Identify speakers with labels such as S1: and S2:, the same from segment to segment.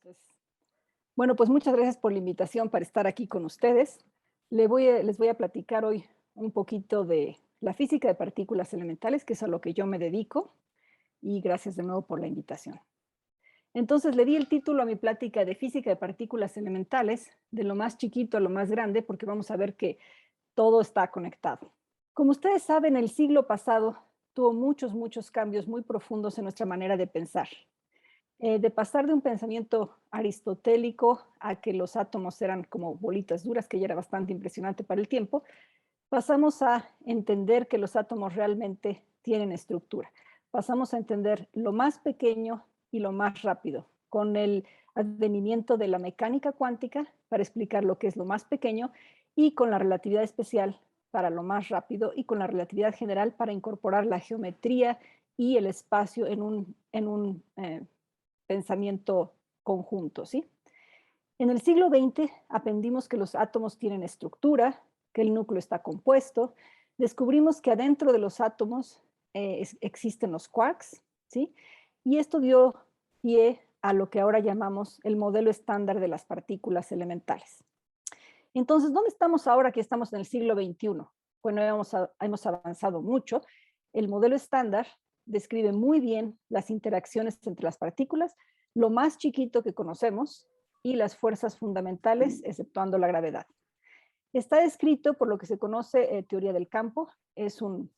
S1: Entonces, bueno, pues muchas gracias por la invitación para estar aquí con ustedes. Les voy a platicar hoy un poquito de la física de partículas elementales, que es a lo que yo me dedico, y gracias de nuevo por la invitación. Entonces, le di el título a mi plática de física de partículas elementales, de lo más chiquito a lo más grande, porque vamos a ver que todo está conectado. Como ustedes saben, el siglo pasado tuvo muchos cambios muy profundos en nuestra manera de pensar. De pasar de un pensamiento aristotélico a que los átomos eran como bolitas duras, que ya era bastante impresionante para el tiempo, pasamos a entender que los átomos realmente tienen estructura. Pasamos a entender lo más pequeño y lo más rápido, con el advenimiento de la mecánica cuántica para explicar lo que es lo más pequeño y con la relatividad especial para lo más rápido y con la relatividad general para incorporar la geometría y el espacio en un pensamiento conjunto, ¿sí? En el siglo XX aprendimos que los átomos tienen estructura, que el núcleo está compuesto, descubrimos que adentro de los átomos existen los quarks, ¿sí? Y esto dio pie a lo que ahora llamamos el modelo estándar de las partículas elementales. Entonces, ¿dónde estamos ahora que estamos en el siglo XXI? Bueno, hemos avanzado mucho. El modelo estándar describe muy bien las interacciones entre las partículas, lo más chiquito que conocemos, y las fuerzas fundamentales, exceptuando la gravedad. Está descrito por lo que se conoce teoría del campo, es un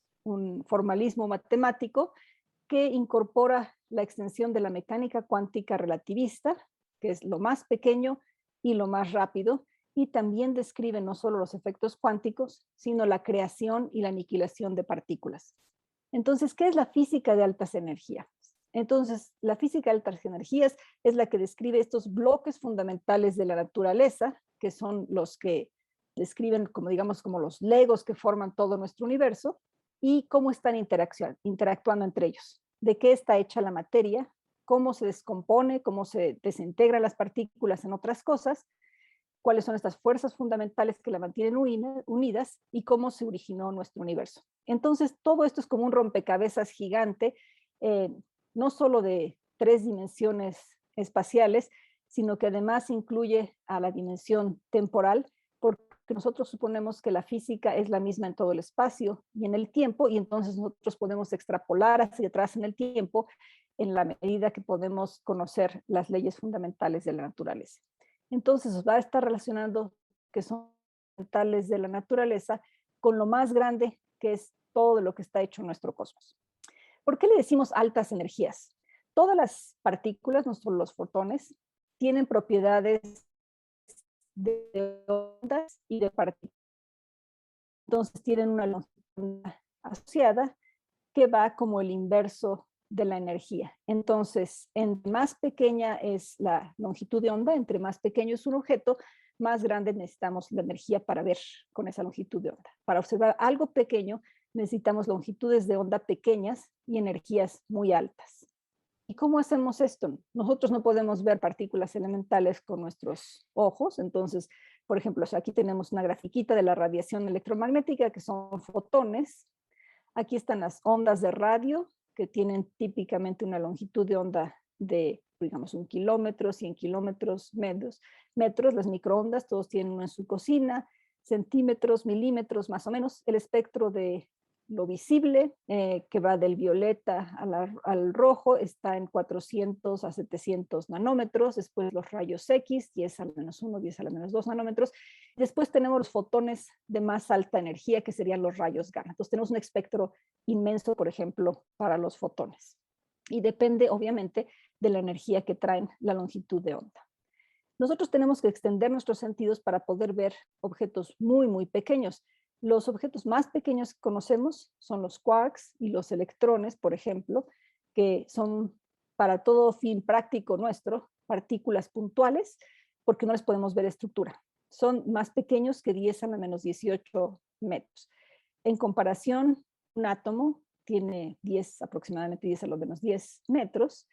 S1: formalismo matemático que incorpora la extensión de la mecánica cuántica relativista, que es lo más pequeño y lo más rápido, y también describe no solo los efectos cuánticos, sino la creación y la aniquilación de partículas. Entonces, ¿qué es la física de altas energías? Entonces, la física de altas energías es la que describe estos bloques fundamentales de la naturaleza, que son los que describen, como digamos, como los legos que forman todo nuestro universo, y cómo están interactuando entre ellos. De qué está hecha la materia, cómo se descompone, cómo se desintegran las partículas en otras cosas, cuáles son estas fuerzas fundamentales que la mantienen unidas y cómo se originó nuestro universo. Entonces, todo esto es como un rompecabezas gigante, eh, no solo de 3 dimensiones espaciales, sino que además incluye a la dimensión temporal, porque nosotros suponemos que la física es la misma en todo el espacio y en el tiempo, y entonces nosotros podemos extrapolar hacia atrás en el tiempo en la medida que podemos conocer las leyes fundamentales de la naturaleza. Entonces va a estar relacionando que son fundamentales de la naturaleza con lo más grande que es todo lo que está hecho en nuestro cosmos. ¿Por qué le decimos altas energías? Todas las partículas, no solo los fotones, tienen propiedades de ondas y de partículas. Entonces tienen una longitud asociada que va como el inverso de la energía. Entonces, entre más pequeña es la longitud de onda, entre más pequeño es un objeto, más grande necesitamos la energía para ver con esa longitud de onda. Para observar algo pequeño, necesitamos longitudes de onda pequeñas y energías muy altas. ¿Y cómo hacemos esto? Nosotros no podemos ver partículas elementales con nuestros ojos, entonces, por ejemplo, aquí tenemos una grafiquita de la radiación electromagnética, que son fotones. Aquí están las ondas de radio, que tienen típicamente una longitud de onda de, digamos, 1 kilómetro, 100 kilómetros, metros. Las microondas, todos tienen uno en su cocina, centímetros, milímetros, más o menos. El espectro de lo visible, que va del violeta al rojo, está en 400 a 700 nanómetros. Después los rayos X, 10 a la menos 1, 10 a la menos 2 nanómetros. Después tenemos los fotones de más alta energía, que serían los rayos gamma. Entonces tenemos un espectro inmenso, por ejemplo, para los fotones. Y depende, obviamente, de la energía que traen la longitud de onda. Nosotros tenemos que extender nuestros sentidos para poder ver objetos muy pequeños. Los objetos más pequeños que conocemos son los quarks y los electrones, por ejemplo, que son para todo fin práctico nuestro, partículas puntuales, porque no les podemos ver estructura. Son más pequeños que 10 a la menos 18 metros. En comparación, un átomo tiene aproximadamente 10 a lo menos 10 metros,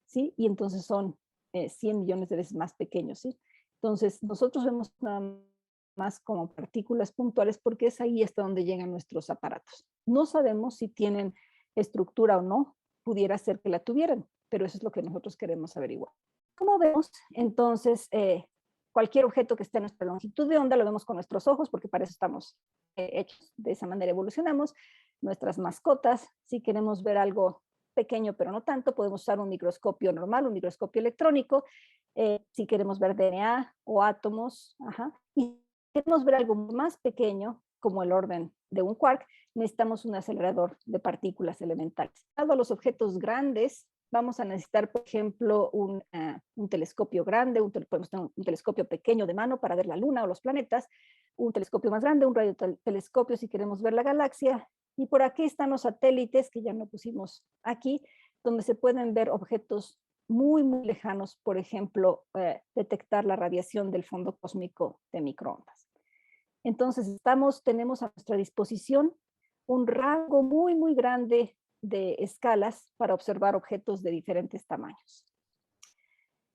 S1: ¿sí? Y entonces son 100 millones de veces más pequeños, ¿sí? Entonces, nosotros vemos nada más como partículas puntuales porque es ahí hasta donde llegan nuestros aparatos. No sabemos si tienen estructura o no, pudiera ser que la tuvieran, pero eso es lo que nosotros queremos averiguar. como vemos, entonces, cualquier objeto que esté a nuestra longitud de onda lo vemos con nuestros ojos, porque para eso estamos hechos, de esa manera evolucionamos. Nuestras mascotas, si queremos ver algo pequeño pero no tanto, podemos usar un microscopio normal, un microscopio electrónico, si queremos ver DNA o átomos, ajá. Y si queremos ver algo más pequeño, como el orden de un quark, necesitamos un acelerador de partículas elementales. Dado los objetos grandes, vamos a necesitar, por ejemplo, un telescopio grande, podemos tener un telescopio pequeño de mano para ver la luna o los planetas, un telescopio más grande, un radiotelescopio si queremos ver la galaxia, y por aquí están los satélites, que ya no pusimos aquí, donde se pueden ver objetos muy, muy lejanos, por ejemplo, detectar la radiación del fondo cósmico de microondas. Entonces, tenemos a nuestra disposición un rango muy, muy grande de escalas para observar objetos de diferentes tamaños.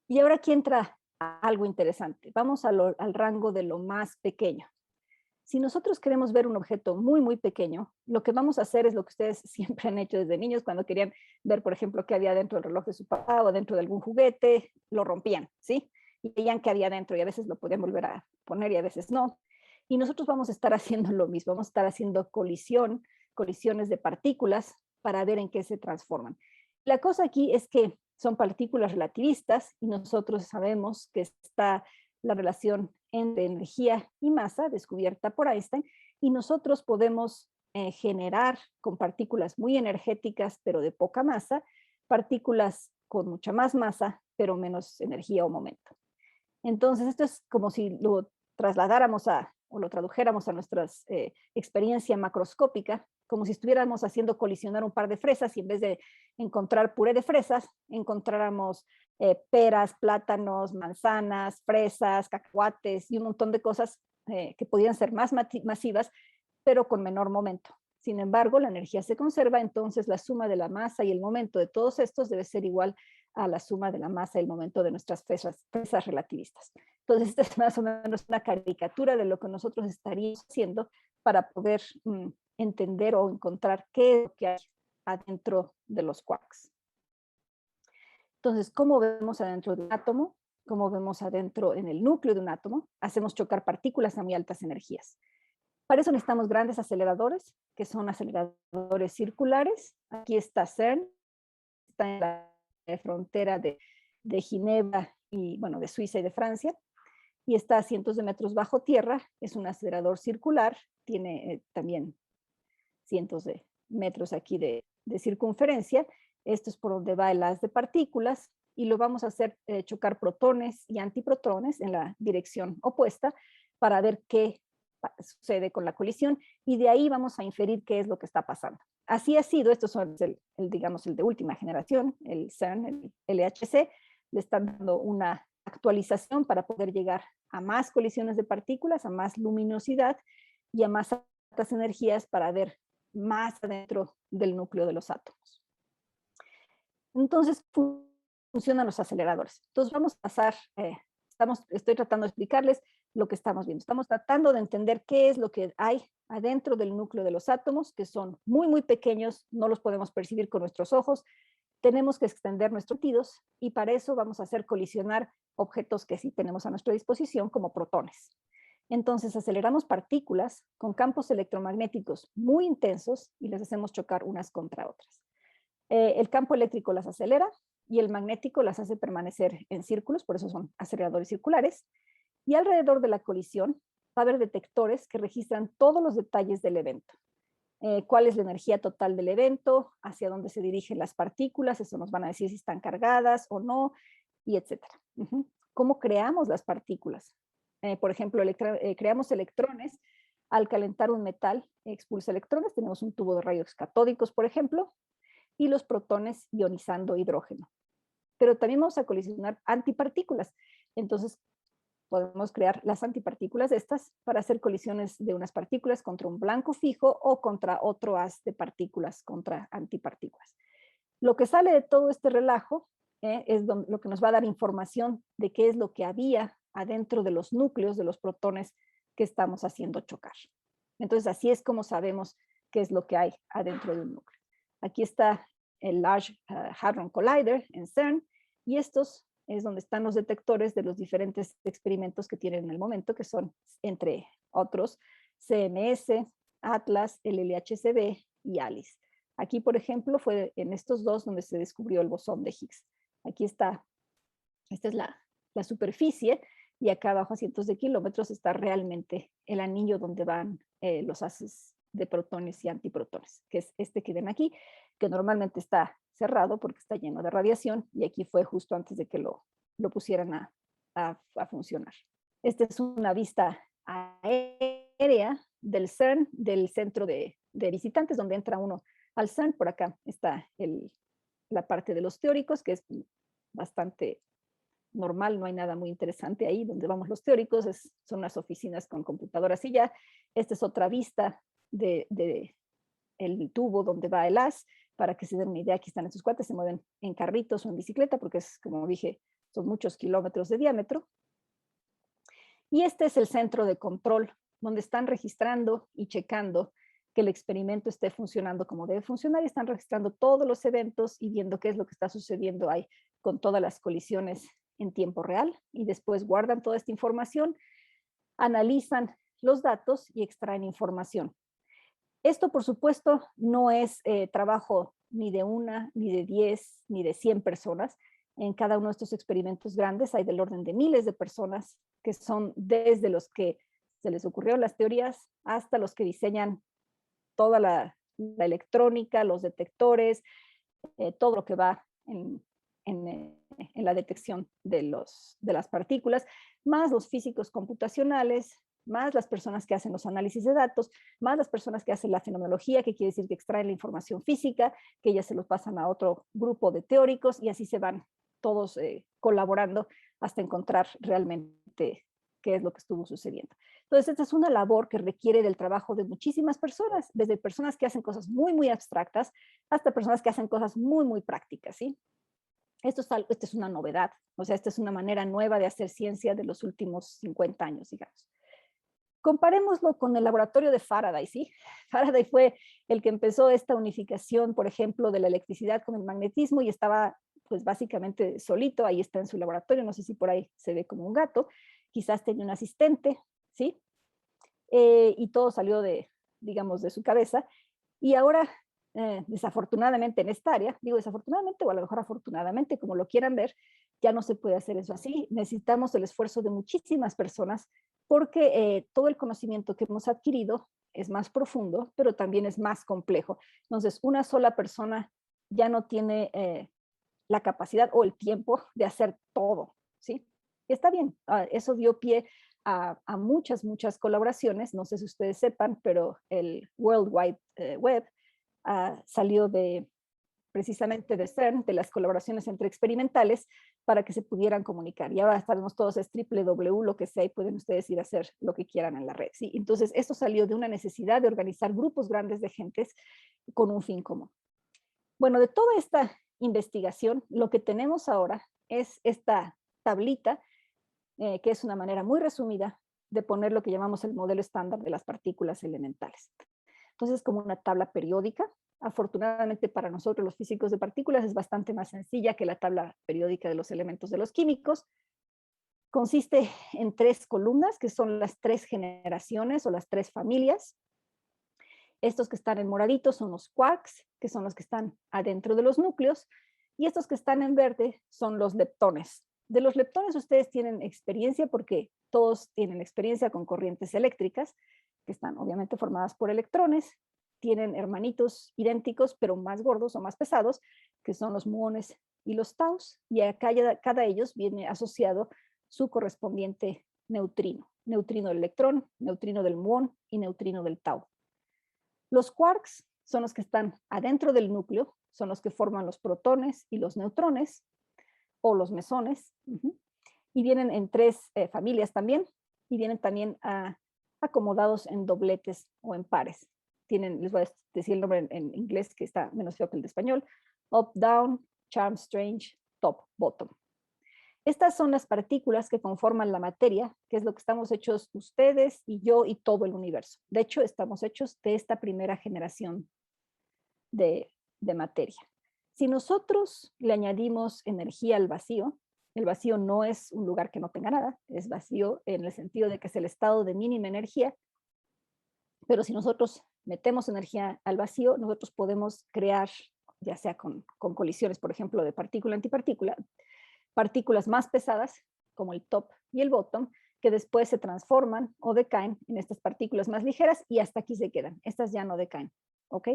S1: Y ahora aquí entra algo interesante. Vamos al rango de lo más pequeño. Si nosotros queremos ver un objeto muy, muy pequeño, lo que vamos a hacer es lo que ustedes siempre han hecho desde niños, cuando querían ver, por ejemplo, qué había dentro del reloj de su papá o dentro de algún juguete, lo rompían, ¿sí? Y veían qué había dentro y a veces lo podían volver a poner y a veces no. Y nosotros vamos a estar haciendo lo mismo, vamos a estar haciendo colisiones de partículas para ver en qué se transforman. La cosa aquí es que son partículas relativistas y nosotros sabemos que está la relación entre energía y masa descubierta por Einstein, y nosotros podemos generar con partículas muy energéticas pero de poca masa, partículas con mucha más masa pero menos energía o momento. Entonces esto es como si lo trasladáramos o lo tradujéramos a nuestra experiencia macroscópica, como si estuviéramos haciendo colisionar un par de fresas y en vez de encontrar puré de fresas, encontráramos peras, plátanos, manzanas, fresas, cacahuates y un montón de cosas que podían ser más masivas, pero con menor momento. Sin embargo, la energía se conserva, entonces la suma de la masa y el momento de todos estos debe ser igual a la suma de la masa y el momento de nuestras fresas relativistas. Entonces, esta es más o menos una caricatura de lo que nosotros estaríamos haciendo para poder entender o encontrar qué es lo que hay adentro de los quarks. Entonces, ¿cómo vemos adentro de un átomo? ¿Cómo vemos adentro en el núcleo de un átomo? Hacemos chocar partículas a muy altas energías. Para eso necesitamos grandes aceleradores, que son aceleradores circulares. Aquí está CERN, está en la frontera de Ginebra y, bueno, de Suiza y de Francia, y está a cientos de metros bajo tierra. Es un acelerador circular, tiene también cientos de metros aquí de circunferencia. Esto es por donde va el haz de partículas, y lo vamos a hacer chocar protones y antiprotones en la dirección opuesta para ver qué sucede con la colisión, y de ahí vamos a inferir qué es lo que está pasando. Así ha sido, estos son digamos, el de última generación, el CERN, el LHC, le están dando una actualización para poder llegar a más colisiones de partículas, a más luminosidad y a más altas energías para ver más adentro del núcleo de los átomos. Entonces, funcionan los aceleradores. Entonces, vamos a pasar, estoy tratando de explicarles lo que estamos viendo. Estamos tratando de entender qué es lo que hay adentro del núcleo de los átomos, que son muy, muy pequeños, no los podemos percibir con nuestros ojos, tenemos que extender nuestros sentidos, y para eso vamos a hacer colisionar objetos que sí tenemos a nuestra disposición, como protones. Entonces aceleramos partículas con campos electromagnéticos muy intensos y les hacemos chocar unas contra otras. El campo eléctrico las acelera y el magnético las hace permanecer en círculos, por eso son aceleradores circulares, y alrededor de la colisión va a haber detectores que registran todos los detalles del evento. Cuál es la energía total del evento, hacia dónde se dirigen las partículas, eso nos van a decir si están cargadas o no, y etcétera. ¿Cómo creamos las partículas? Por ejemplo, creamos electrones al calentar un metal, expulsa electrones, tenemos un tubo de rayos catódicos, por ejemplo, y los protones ionizando hidrógeno. Pero también vamos a colisionar antipartículas. Entonces, podemos crear las antipartículas de estas para hacer colisiones de unas partículas contra un blanco fijo o contra otro haz de partículas contra antipartículas. Lo que sale de todo este relajo es lo que nos va a dar información de qué es lo que había adentro de los núcleos de los protones que estamos haciendo chocar. Entonces, así es como sabemos qué es lo que hay adentro de un núcleo. Aquí está el Large Hadron Collider en CERN, y estos es donde están los detectores de los diferentes experimentos que tienen en el momento, que son, entre otros, CMS, Atlas, el LHCb y ALICE. Aquí, por ejemplo, fue en estos dos donde se descubrió el bosón de Higgs. Aquí está, esta es la superficie, y acá abajo a cientos de kilómetros está realmente el anillo donde van los haces de protones y antiprotones, que es este que ven aquí, que normalmente está cerrado porque está lleno de radiación, y aquí fue justo antes de que lo pusieran a funcionar. Esta es una vista aérea del CERN, del centro de visitantes, donde entra uno al CERN. Por acá está la parte de los teóricos, que es bastante normal, no hay nada muy interesante ahí. Donde vamos los teóricos son unas oficinas con computadoras y ya. Esta es otra vista de el tubo donde va el haz, para que se den una idea. Aquí están estos cuates, se mueven en carritos o en bicicleta, porque es, como dije, son muchos kilómetros de diámetro. Y este es el centro de control, donde están registrando y checando que el experimento esté funcionando como debe funcionar, y están registrando todos los eventos y viendo qué es lo que está sucediendo ahí con todas las colisiones en tiempo real, y después guardan toda esta información, analizan los datos y extraen información. Esto, por supuesto, no es trabajo ni de una, ni de 10, ni de 100 personas. En cada uno de estos experimentos grandes hay del orden de miles de personas, que son desde los que se les ocurrieron las teorías hasta los que diseñan toda la electrónica, los detectores, todo lo que va en la detección de las partículas, más los físicos computacionales, más las personas que hacen los análisis de datos, más las personas que hacen la fenomenología, que quiere decir que extraen la información física, que ellas se los pasan a otro grupo de teóricos, y así se van todos colaborando hasta encontrar realmente qué es lo que estuvo sucediendo. Entonces, esta es una labor que requiere del trabajo de muchísimas personas, desde personas que hacen cosas muy, muy abstractas hasta personas que hacen cosas muy, muy prácticas, ¿sí? Esto es una novedad, o sea, esta es una manera nueva de hacer ciencia de los últimos 50 años, digamos. Comparémoslo con el laboratorio de Faraday, ¿sí? Faraday fue el que empezó esta unificación, por ejemplo, de la electricidad con el magnetismo, y estaba pues básicamente solito. Ahí está en su laboratorio, no sé si por ahí se ve como un gato, quizás tenía un asistente, ¿sí? Y todo salió digamos, de su cabeza. Y ahora, desafortunadamente en esta área, digo desafortunadamente o a lo mejor afortunadamente, como lo quieran ver, ya no se puede hacer eso así. Necesitamos el esfuerzo de muchísimas personas, porque todo el conocimiento que hemos adquirido es más profundo, pero también es más complejo. Entonces, una sola persona ya no tiene la capacidad o el tiempo de hacer todo, ¿sí? Y está bien, eso dio pie a muchas, muchas colaboraciones. No sé si ustedes sepan, pero el World Wide Web salió precisamente de CERN, de las colaboraciones entre experimentales, para que se pudieran comunicar. Y ahora sabemos todos, es www, lo que sea, y pueden ustedes ir a hacer lo que quieran en la red, ¿sí? Entonces, esto salió de una necesidad de organizar grupos grandes de gentes con un fin común. Bueno, de toda esta investigación, lo que tenemos ahora es esta tablita, que es una manera muy resumida de poner lo que llamamos el modelo estándar de las partículas elementales. Entonces, como una tabla periódica. Afortunadamente para nosotros los físicos de partículas es bastante más sencilla que la tabla periódica de los elementos de los químicos. Consiste en 3 columnas, que son las 3 generaciones o las 3 familias. Estos que están en moradito son los quarks, que son los que están adentro de los núcleos, y estos que están en verde son los leptones. De los leptones ustedes tienen experiencia, porque todos tienen experiencia con corrientes eléctricas, que están obviamente formadas por electrones. Tienen hermanitos idénticos, pero más gordos o más pesados, que son los muones y los taus, y a cada ellos viene asociado su correspondiente neutrino. Neutrino del electrón, neutrino del muón y neutrino del tau. Los quarks son los que están adentro del núcleo, son los que forman los protones y los neutrones, o los mesones, y vienen en 3 familias también, y vienen también acomodados en dobletes o en pares. Les voy a decir el nombre en inglés, que está menos feo que el de español: up, down, charm, strange, top, bottom. Estas son las partículas que conforman la materia, que es lo que estamos hechos ustedes y yo y todo el universo. De hecho, estamos hechos de esta primera generación de materia. Si nosotros le añadimos energía al vacío, El vacío no es un lugar que no tenga nada, es vacío en el sentido de que es el estado de mínima energía, pero si nosotros metemos energía al vacío, nosotros podemos crear, ya sea con colisiones, por ejemplo, de partícula-antipartícula, partículas más pesadas, como el top y el bottom, que después se transforman o decaen en estas partículas más ligeras y hasta aquí se quedan. Estas ya no decaen, ¿ok?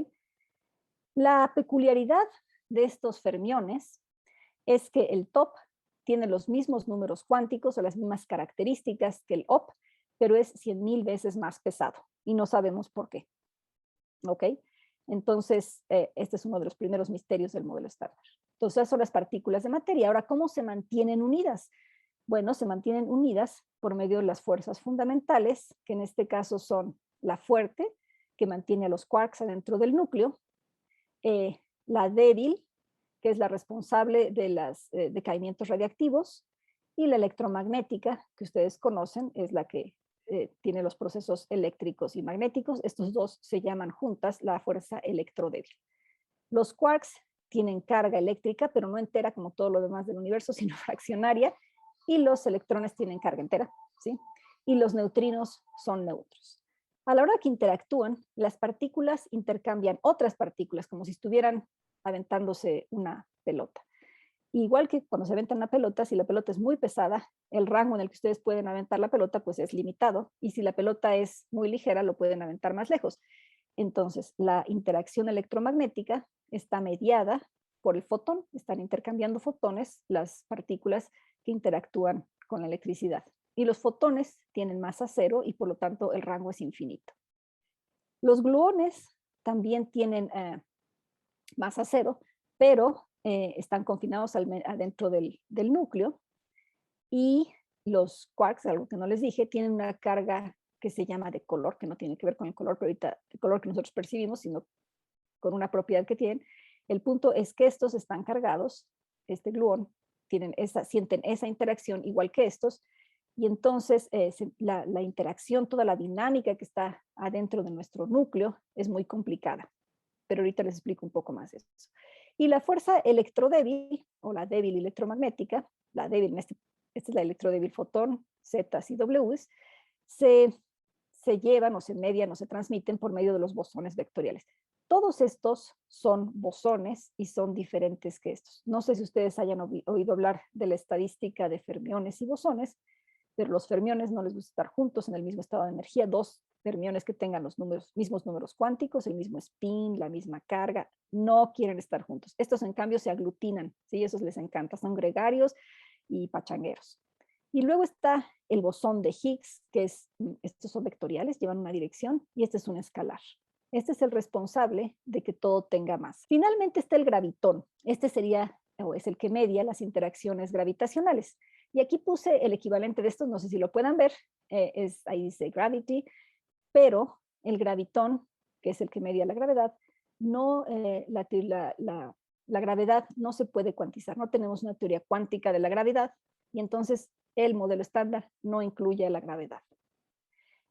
S1: La peculiaridad de estos fermiones es que el top tiene los mismos números cuánticos o las mismas características que el op, pero es 100,000 veces más pesado y no sabemos por qué. ¿Ok? Entonces, este es uno de los primeros misterios del modelo estándar. Entonces, esas son las partículas de materia. Ahora, ¿cómo se mantienen unidas? Bueno, se mantienen unidas por medio de las fuerzas fundamentales, que en este caso son la fuerte, que mantiene a los quarks adentro del núcleo, la débil, que es la responsable de los decaimientos radiactivos, y la electromagnética, que ustedes conocen, es la que tiene los procesos eléctricos y magnéticos. Estos dos se llaman juntas la fuerza electrodébil. Los quarks tienen carga eléctrica, pero no entera como todo lo demás del universo, sino fraccionaria, y los electrones tienen carga entera, ¿sí? Y los neutrinos son neutros. A la hora que interactúan, las partículas intercambian otras partículas, como si estuvieran aventándose una pelota. Igual que cuando se avienta una pelota, si la pelota es muy pesada, el rango en el que ustedes pueden aventar la pelota pues es limitado, y si la pelota es muy ligera, lo pueden aventar más lejos. Entonces, la interacción electromagnética está mediada por el fotón, están intercambiando fotones las partículas que interactúan con la electricidad. Y los fotones tienen masa cero y por lo tanto el rango es infinito. Los gluones también tienen masa cero, pero están confinados adentro del núcleo, y los quarks, algo que no les dije, tienen una carga que se llama de color, que no tiene que ver con el color, pero ahorita el color que nosotros percibimos, sino con una propiedad que tienen. El punto es que estos están cargados, este gluón, sienten esa interacción igual que estos, y entonces la interacción, toda la dinámica que está adentro de nuestro núcleo es muy complicada, pero ahorita les explico un poco más de eso. Y la fuerza electrodébil, o la débil electromagnética, la débil, esta es la electrodébil fotón, Zetas y Ws, se llevan o se median o se transmiten por medio de los bosones vectoriales. Todos estos son bosones y son diferentes que estos. No sé si ustedes hayan oído hablar de la estadística de fermiones y bosones, pero los fermiones no les gusta estar juntos en el mismo estado de energía. Dos fermiones que tengan los mismos números cuánticos, el mismo spin, la misma carga, no quieren estar juntos. Estos, en cambio, se aglutinan, ¿sí? Esos les encanta, son gregarios y pachangueros. Y luego está el bosón de Higgs, que estos son vectoriales, llevan una dirección, y este es un escalar. Este es el responsable de que todo tenga masa. Finalmente está el gravitón. Este sería, o es el que media las interacciones gravitacionales. Y aquí puse el equivalente de estos, no sé si lo puedan ver, ahí dice gravity, pero el gravitón, que es el que media la gravedad, no, la gravedad no se puede cuantizar, no tenemos una teoría cuántica de la gravedad, y entonces el modelo estándar no incluye la gravedad.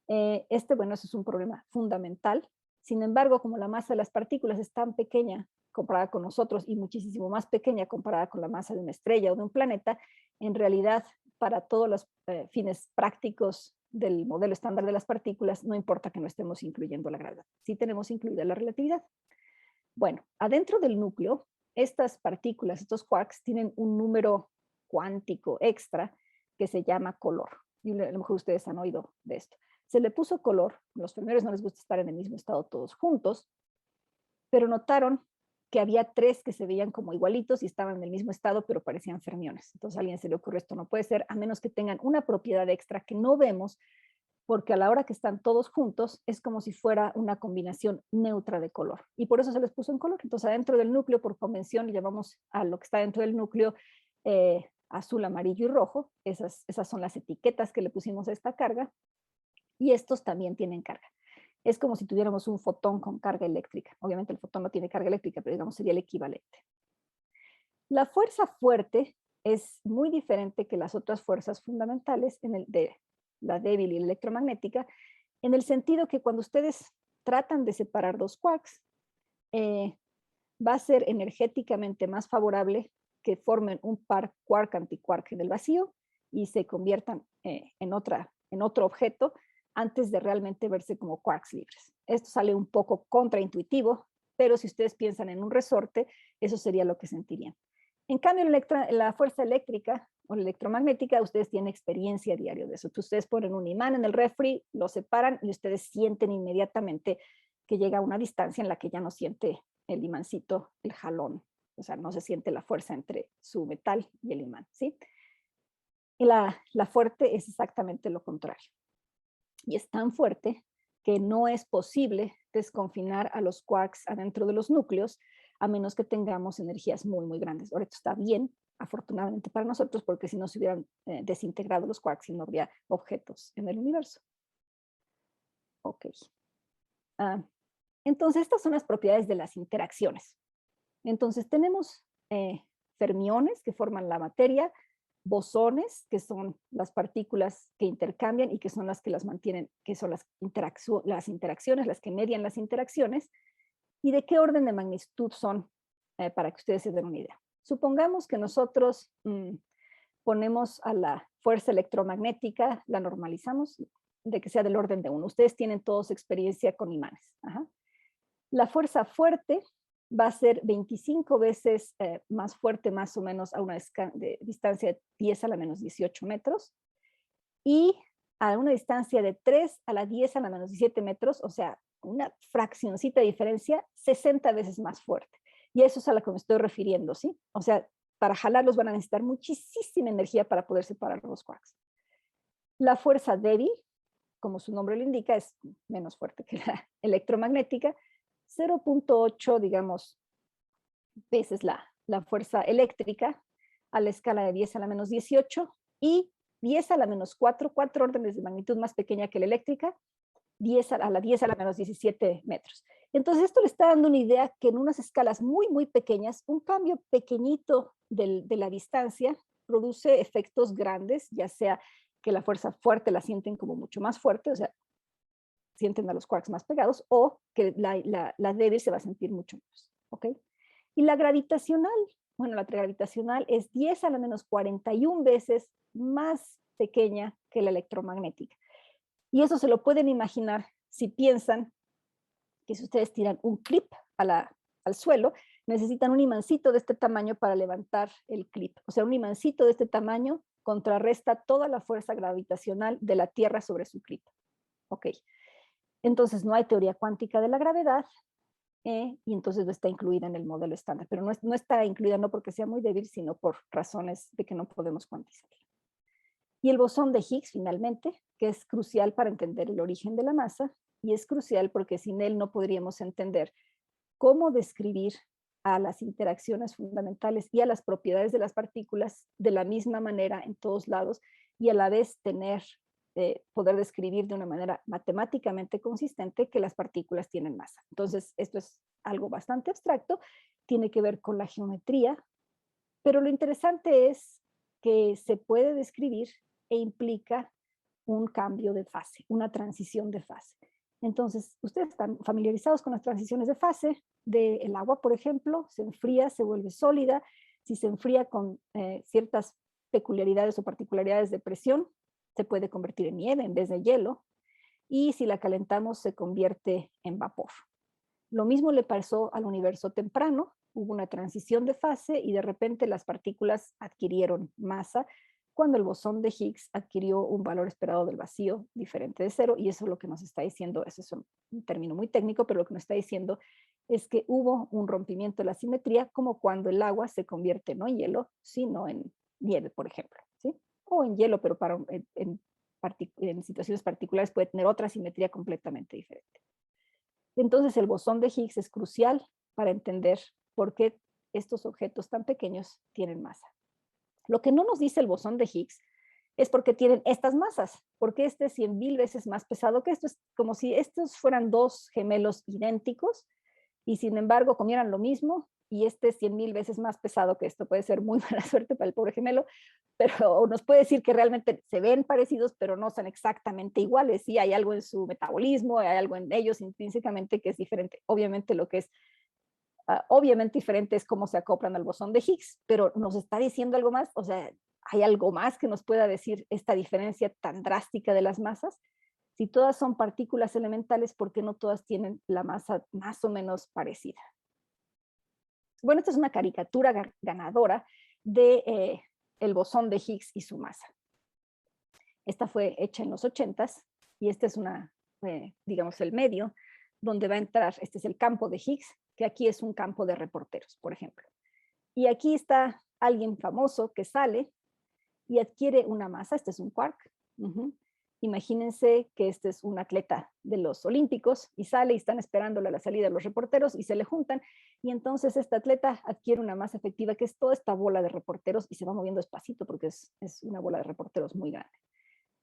S1: Bueno, ese es un problema fundamental. Sin embargo, como la masa de las partículas es tan pequeña comparada con nosotros y muchísimo más pequeña comparada con la masa de una estrella o de un planeta, en realidad, para todos los fines prácticos del modelo estándar de las partículas, no importa que no estemos incluyendo la gravedad. Sí tenemos incluida la relatividad. Bueno, adentro del núcleo, estas partículas, estos quarks, tienen un número cuántico extra que se llama color. Y a lo mejor ustedes han oído de esto. Se le puso color, los fermiones no les gusta estar en el mismo estado todos juntos, pero notaron que había tres que se veían como igualitos y estaban en el mismo estado, pero parecían fermiones. Entonces a alguien se le ocurrió, esto no puede ser, a menos que tengan una propiedad extra que no vemos, porque a la hora que están todos juntos es como si fuera una combinación neutra de color. Y por eso se les puso en color. Entonces adentro del núcleo, por convención, le llamamos a lo que está dentro del núcleo azul, amarillo y rojo. Esas son las etiquetas que le pusimos a esta carga. Y estos también tienen carga. Es como si tuviéramos un fotón con carga eléctrica. Obviamente el fotón no tiene carga eléctrica, pero digamos sería el equivalente. La fuerza fuerte es muy diferente que las otras fuerzas fundamentales de la débil y la electromagnética, en el sentido que cuando ustedes tratan de separar dos quarks, va a ser energéticamente más favorable que formen un par quark-antiquark en el vacío y se conviertan en otro objeto antes de realmente verse como quarks libres. Esto sale un poco contraintuitivo, pero si ustedes piensan en un resorte, eso sería lo que sentirían. En cambio, la fuerza eléctrica o la electromagnética, ustedes tienen experiencia diaria de eso. Ustedes ponen un imán en el refri, lo separan y ustedes sienten inmediatamente que llega a una distancia en la que ya no siente el imancito, el jalón. O sea, no se siente la fuerza entre su metal y el imán, ¿sí? Y la fuerte es exactamente lo contrario. Y es tan fuerte que no es posible desconfinar a los quarks adentro de los núcleos a menos que tengamos energías muy, muy grandes. Ahora esto está bien, afortunadamente para nosotros, porque si no se hubieran desintegrado los quarks y no habría objetos en el universo. Ok. Entonces, estas son las propiedades de las interacciones. Entonces, tenemos fermiones que forman la materia, bosones, que son las partículas que intercambian y que son las que las mantienen, que son las interacciones, las que median las interacciones. ¿Y de qué orden de magnitud son? Para que ustedes se den una idea. Supongamos que nosotros ponemos a la fuerza electromagnética, la normalizamos, de que sea del orden de 1. Ustedes tienen todos experiencia con imanes. Ajá. La fuerza fuerte va a ser 25 veces más fuerte, más o menos a una distancia de 10 a la menos 18 metros, y a una distancia de 3 a la 10 a la menos 17 metros, o sea, una fraccioncita de diferencia, 60 veces más fuerte. Y eso es a lo que me estoy refiriendo, ¿sí? O sea, para jalarlos van a necesitar muchísima energía para poder separar los quarks. La fuerza débil, como su nombre lo indica, es menos fuerte que la electromagnética, 0.8, digamos, veces la fuerza eléctrica a la escala de 10 a la menos 18 y 10 a la menos 4 órdenes de magnitud más pequeña que la eléctrica, 10 a la 10 a la menos 17 metros. Entonces esto le está dando una idea que en unas escalas muy, muy pequeñas, un cambio pequeñito de la distancia produce efectos grandes, ya sea que la fuerza fuerte la sienten como mucho más fuerte, o sea, sienten a los quarks más pegados, o que la débil se va a sentir mucho menos, ¿ok? Y la gravitacional, bueno, la gravitacional es 10 a la menos 41 veces más pequeña que la electromagnética. Y eso se lo pueden imaginar si piensan que si ustedes tiran un clip al suelo, necesitan un imancito de este tamaño para levantar el clip. O sea, un imancito de este tamaño contrarresta toda la fuerza gravitacional de la Tierra sobre su clip. Ok. Entonces no hay teoría cuántica de la gravedad, y entonces no está incluida en el modelo estándar. Pero no está incluida no porque sea muy débil, sino por razones de que no podemos cuantizar. Y el bosón de Higgs, finalmente, que es crucial para entender el origen de la masa, y es crucial porque sin él no podríamos entender cómo describir a las interacciones fundamentales y a las propiedades de las partículas de la misma manera en todos lados, y a la vez poder describir de una manera matemáticamente consistente que las partículas tienen masa. Entonces, esto es algo bastante abstracto, tiene que ver con la geometría, pero lo interesante es que se puede describir e implica un cambio de fase, una transición de fase. Entonces, ustedes están familiarizados con las transiciones de fase del agua, por ejemplo, se enfría, se vuelve sólida. Si se enfría con ciertas peculiaridades o particularidades de presión, se puede convertir en nieve en vez de hielo, y si la calentamos se convierte en vapor. Lo mismo le pasó al universo temprano, hubo una transición de fase y de repente las partículas adquirieron masa cuando el bosón de Higgs adquirió un valor esperado del vacío diferente de 0, y eso es lo que nos está diciendo, eso es un término muy técnico, pero lo que nos está diciendo es que hubo un rompimiento de la simetría, como cuando el agua se convierte no en hielo, sino en nieve, por ejemplo, ¿sí? O en hielo, pero en situaciones particulares puede tener otra simetría completamente diferente. Entonces el bosón de Higgs es crucial para entender por qué estos objetos tan pequeños tienen masa. Lo que no nos dice el bosón de Higgs es por qué tienen estas masas, porque este es 100,000 veces más pesado que esto. Es como si estos fueran dos gemelos idénticos y sin embargo comieran lo mismo, y este es 100,000 veces más pesado que esto. Puede ser muy mala suerte para el pobre gemelo, pero nos puede decir que realmente se ven parecidos, pero no son exactamente iguales. Sí, hay algo en su metabolismo, hay algo en ellos intrínsecamente que es diferente. Obviamente lo que es Obviamente diferente es cómo se acoplan al bosón de Higgs, pero nos está diciendo algo más, o sea, ¿hay algo más que nos pueda decir esta diferencia tan drástica de las masas? Si todas son partículas elementales, ¿por qué no todas tienen la masa más o menos parecida? Bueno, esta es una caricatura ganadora de el bosón de Higgs y su masa. Esta fue hecha en los 80s y este es digamos, el medio donde va a entrar, este es el campo de Higgs, que aquí es un campo de reporteros, por ejemplo. Y aquí está alguien famoso que sale y adquiere una masa, este es un quark. Imagínense que este es un atleta de los Olímpicos y sale y están esperándole a la salida de los reporteros y se le juntan y entonces este atleta adquiere una masa efectiva que es toda esta bola de reporteros y se va moviendo despacito porque es una bola de reporteros muy grande.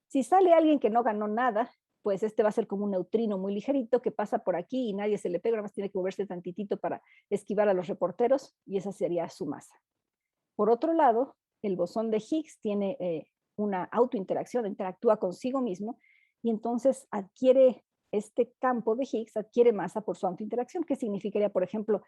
S1: Si sale alguien que no ganó nada, pues este va a ser como un neutrino muy ligerito que pasa por aquí y nadie se le pega, nada más tiene que moverse tantitito para esquivar a los reporteros y esa sería su masa. Por otro lado, el bosón de Higgs tiene una autointeracción, interactúa consigo mismo y entonces adquiere este campo de Higgs, adquiere masa por su autointeracción, que significaría, por ejemplo,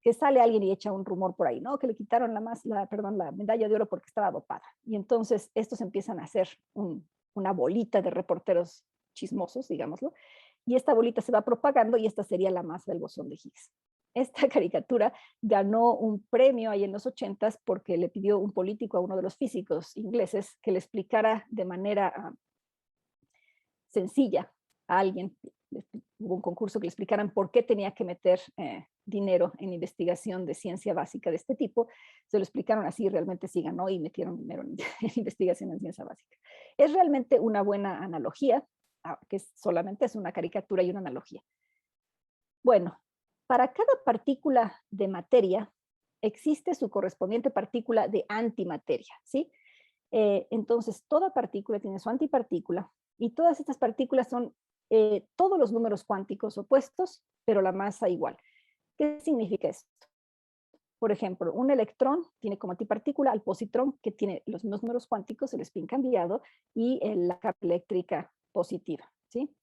S1: que sale alguien y echa un rumor por ahí, ¿no? Que le quitaron la medalla de oro porque estaba dopada. Y entonces estos empiezan a hacer una bolita de reporteros chismosos, digámoslo, y esta bolita se va propagando y esta sería la masa del bosón de Higgs. Esta caricatura ganó un premio ahí en los 80s porque le pidió un político a uno de los físicos ingleses que le explicara de manera sencilla a alguien. Hubo un concurso que le explicaran por qué tenía que meter dinero en investigación de ciencia básica de este tipo. Se lo explicaron así, realmente sí ganó y metieron dinero en investigación en ciencia básica. Es realmente una buena analogía, que solamente es una caricatura y una analogía. Bueno, para cada partícula de materia existe su correspondiente partícula de antimateria, ¿sí? Entonces, toda partícula tiene su antipartícula y todas estas partículas son todos los números cuánticos opuestos, pero la masa igual. ¿Qué significa esto? Por ejemplo, un electrón tiene como antipartícula al positrón, que tiene los mismos números cuánticos, el spin cambiado, y la carga eléctrica positiva, ¿sí?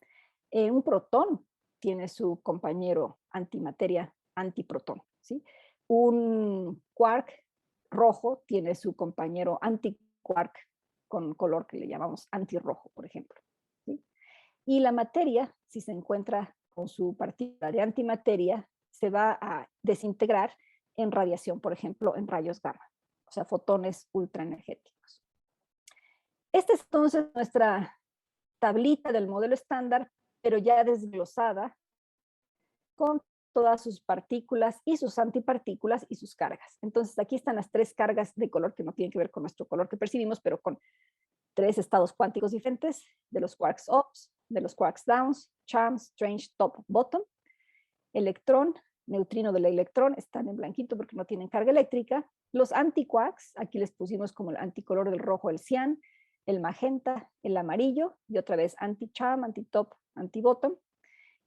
S1: Un protón tiene su compañero antimateria antiprotón, ¿sí? Un quark rojo tiene su compañero antiquark con color que le llamamos antirrojo, por ejemplo, ¿sí? Y la materia, si se encuentra con su partícula de antimateria, se va a desintegrar en radiación, por ejemplo, en rayos gamma, o sea, fotones ultraenergéticos. Esta es entonces nuestra tablita del modelo estándar, pero ya desglosada con todas sus partículas y sus antipartículas y sus cargas. Entonces aquí están las tres cargas de color que no tienen que ver con nuestro color que percibimos, pero con tres estados cuánticos diferentes, de los quarks ups, de los quarks downs, charms, strange, top, bottom. Electrón, neutrino del electrón, están en blanquito porque no tienen carga eléctrica. Los antiquarks, aquí les pusimos como el anticolor del rojo, el cian, el magenta, el amarillo, y otra vez anti-charm, anti-top, anti-bottom.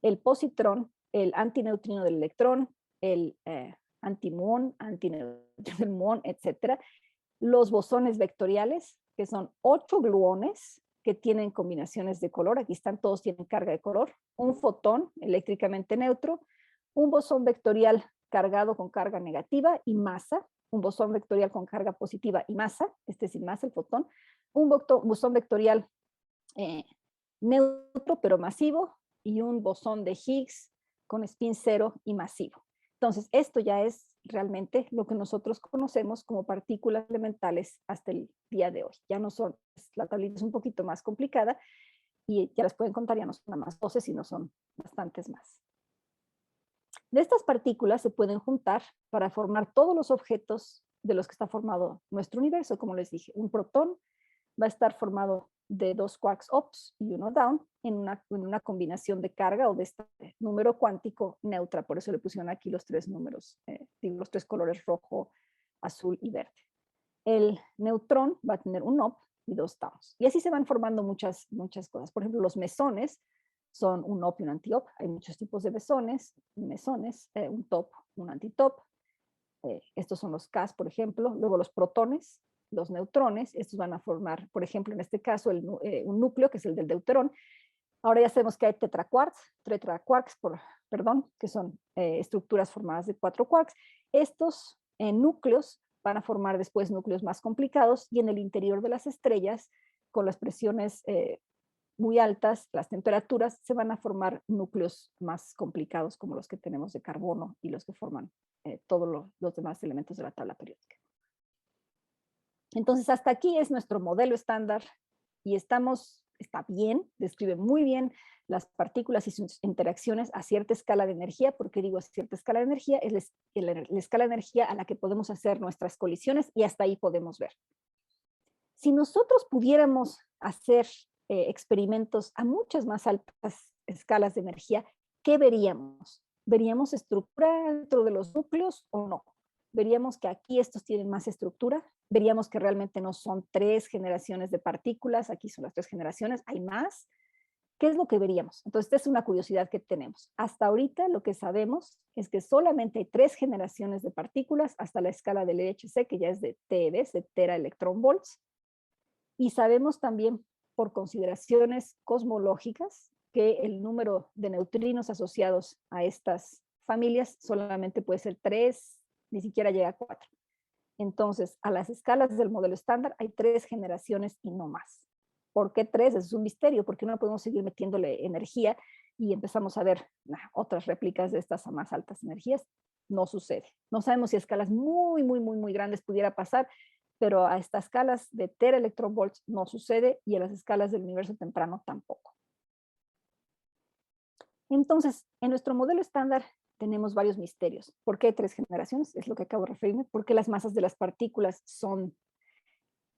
S1: El positrón, el antineutrino del electrón, el antimuón, antineutrino del muón, etc. Los bosones vectoriales, que son 8 gluones que tienen combinaciones de color, aquí están, todos tienen carga de color, un fotón eléctricamente neutro, un bosón vectorial cargado con carga negativa y masa, un bosón vectorial con carga positiva y masa, este sin masa, el fotón, un bosón vectorial neutro pero masivo y un bosón de Higgs con spin cero y masivo. Entonces, esto ya es realmente lo que nosotros conocemos como partículas elementales hasta el día de hoy. Ya no son, la tablita es un poquito más complicada y ya las pueden contar, ya no son nada más 12, sino son bastantes más. De estas partículas se pueden juntar para formar todos los objetos de los que está formado nuestro universo. Como les dije, un protón va a estar formado de 2 quarks ups y 1 down en una combinación de carga o de este número cuántico neutra. Por eso le pusieron aquí los tres números, los tres colores rojo, azul y verde. El neutrón va a tener un up y 2 downs. Y así se van formando muchas cosas. Por ejemplo, los mesones son un up y un anti-up. Hay muchos tipos de mesones, un top, un anti-top. Estos son los Ks, por ejemplo. Luego los protones, los neutrones, estos van a formar, por ejemplo, en este caso, un núcleo, que es el del deuterón, Ahora ya sabemos que hay tetraquarks, perdón, que son estructuras formadas de 4 quarks. Estos núcleos van a formar después núcleos más complicados y en el interior de las estrellas, con las presiones muy altas, las temperaturas, se van a formar núcleos más complicados como los que tenemos de carbono y los que forman todos los demás elementos de la tabla periódica. Entonces, hasta aquí es nuestro modelo estándar y está bien, describe muy bien las partículas y sus interacciones a cierta escala de energía. ¿Por qué digo a cierta escala de energía? Es la escala de energía a la que podemos hacer nuestras colisiones y hasta ahí podemos ver. Si nosotros pudiéramos hacer experimentos a muchas más altas escalas de energía, ¿qué veríamos? ¿Veríamos estructura dentro de los núcleos o no? ¿Veríamos que aquí estos tienen más estructura? ¿Veríamos que realmente no son 3 generaciones de partículas? Aquí son las 3 generaciones, ¿hay más? ¿Qué es lo que veríamos? Entonces, esta es una curiosidad que tenemos. Hasta ahorita lo que sabemos es que solamente hay 3 generaciones de partículas hasta la escala del LHC, que ya es de TeV, de tera electron volts. Y sabemos también por consideraciones cosmológicas que el número de neutrinos asociados a estas familias solamente puede ser 3, ni siquiera llega a 4. Entonces, a las escalas del modelo estándar hay 3 generaciones y no más. ¿Por qué 3? Es un misterio, porque no podemos seguir metiéndole energía y empezamos a ver otras réplicas de estas a más altas energías. No sucede. No sabemos si a escalas muy, muy, muy, muy grandes pudiera pasar, pero a estas escalas de teraelectronvolts no sucede y a las escalas del universo temprano tampoco. Entonces, en nuestro modelo estándar tenemos varios misterios. ¿Por qué hay 3 generaciones? Es lo que acabo de referirme. ¿Por qué las masas de las partículas son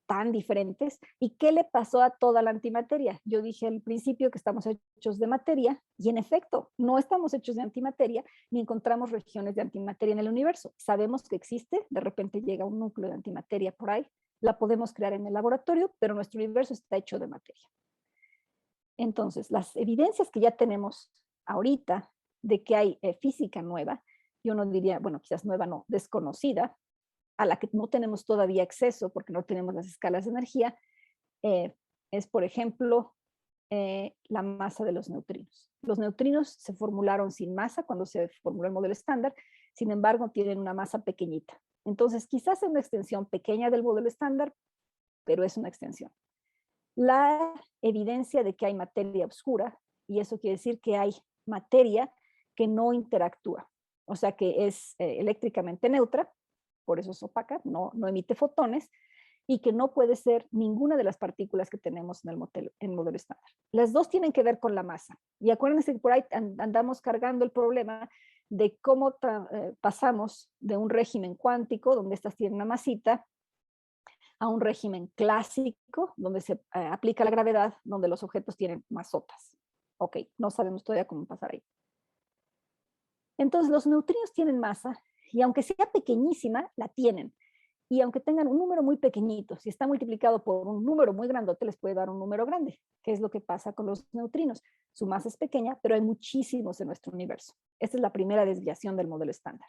S1: tan diferentes? ¿Y qué le pasó a toda la antimateria? Yo dije al principio que estamos hechos de materia y en efecto, no estamos hechos de antimateria ni encontramos regiones de antimateria en el universo. Sabemos que existe, de repente llega un núcleo de antimateria por ahí, la podemos crear en el laboratorio, pero nuestro universo está hecho de materia. Entonces, las evidencias que ya tenemos ahorita de que hay física nueva, yo no diría, bueno, quizás nueva no, desconocida, a la que no tenemos todavía acceso porque no tenemos las escalas de energía, es, por ejemplo, la masa de los neutrinos. Los neutrinos se formularon sin masa cuando se formuló el modelo estándar, sin embargo, tienen una masa pequeñita. Entonces, quizás es una extensión pequeña del modelo estándar, pero es una extensión. La evidencia de que hay materia oscura, y eso quiere decir que hay materia que no interactúa, o sea que es eléctricamente neutra, por eso es opaca, no emite fotones, y que no puede ser ninguna de las partículas que tenemos en el modelo estándar. Las dos tienen que ver con la masa. Y acuérdense que por ahí andamos cargando el problema de cómo pasamos de un régimen cuántico, donde estas tienen una masita, a un régimen clásico, donde se aplica la gravedad, donde los objetos tienen masotas. Ok, no sabemos todavía cómo pasar ahí. Entonces, los neutrinos tienen masa, y aunque sea pequeñísima, la tienen. Y aunque tengan un número muy pequeñito, si está multiplicado por un número muy grandote, les puede dar un número grande, que es lo que pasa con los neutrinos. Su masa es pequeña, pero hay muchísimos en nuestro universo. Esta es la primera desviación del modelo estándar.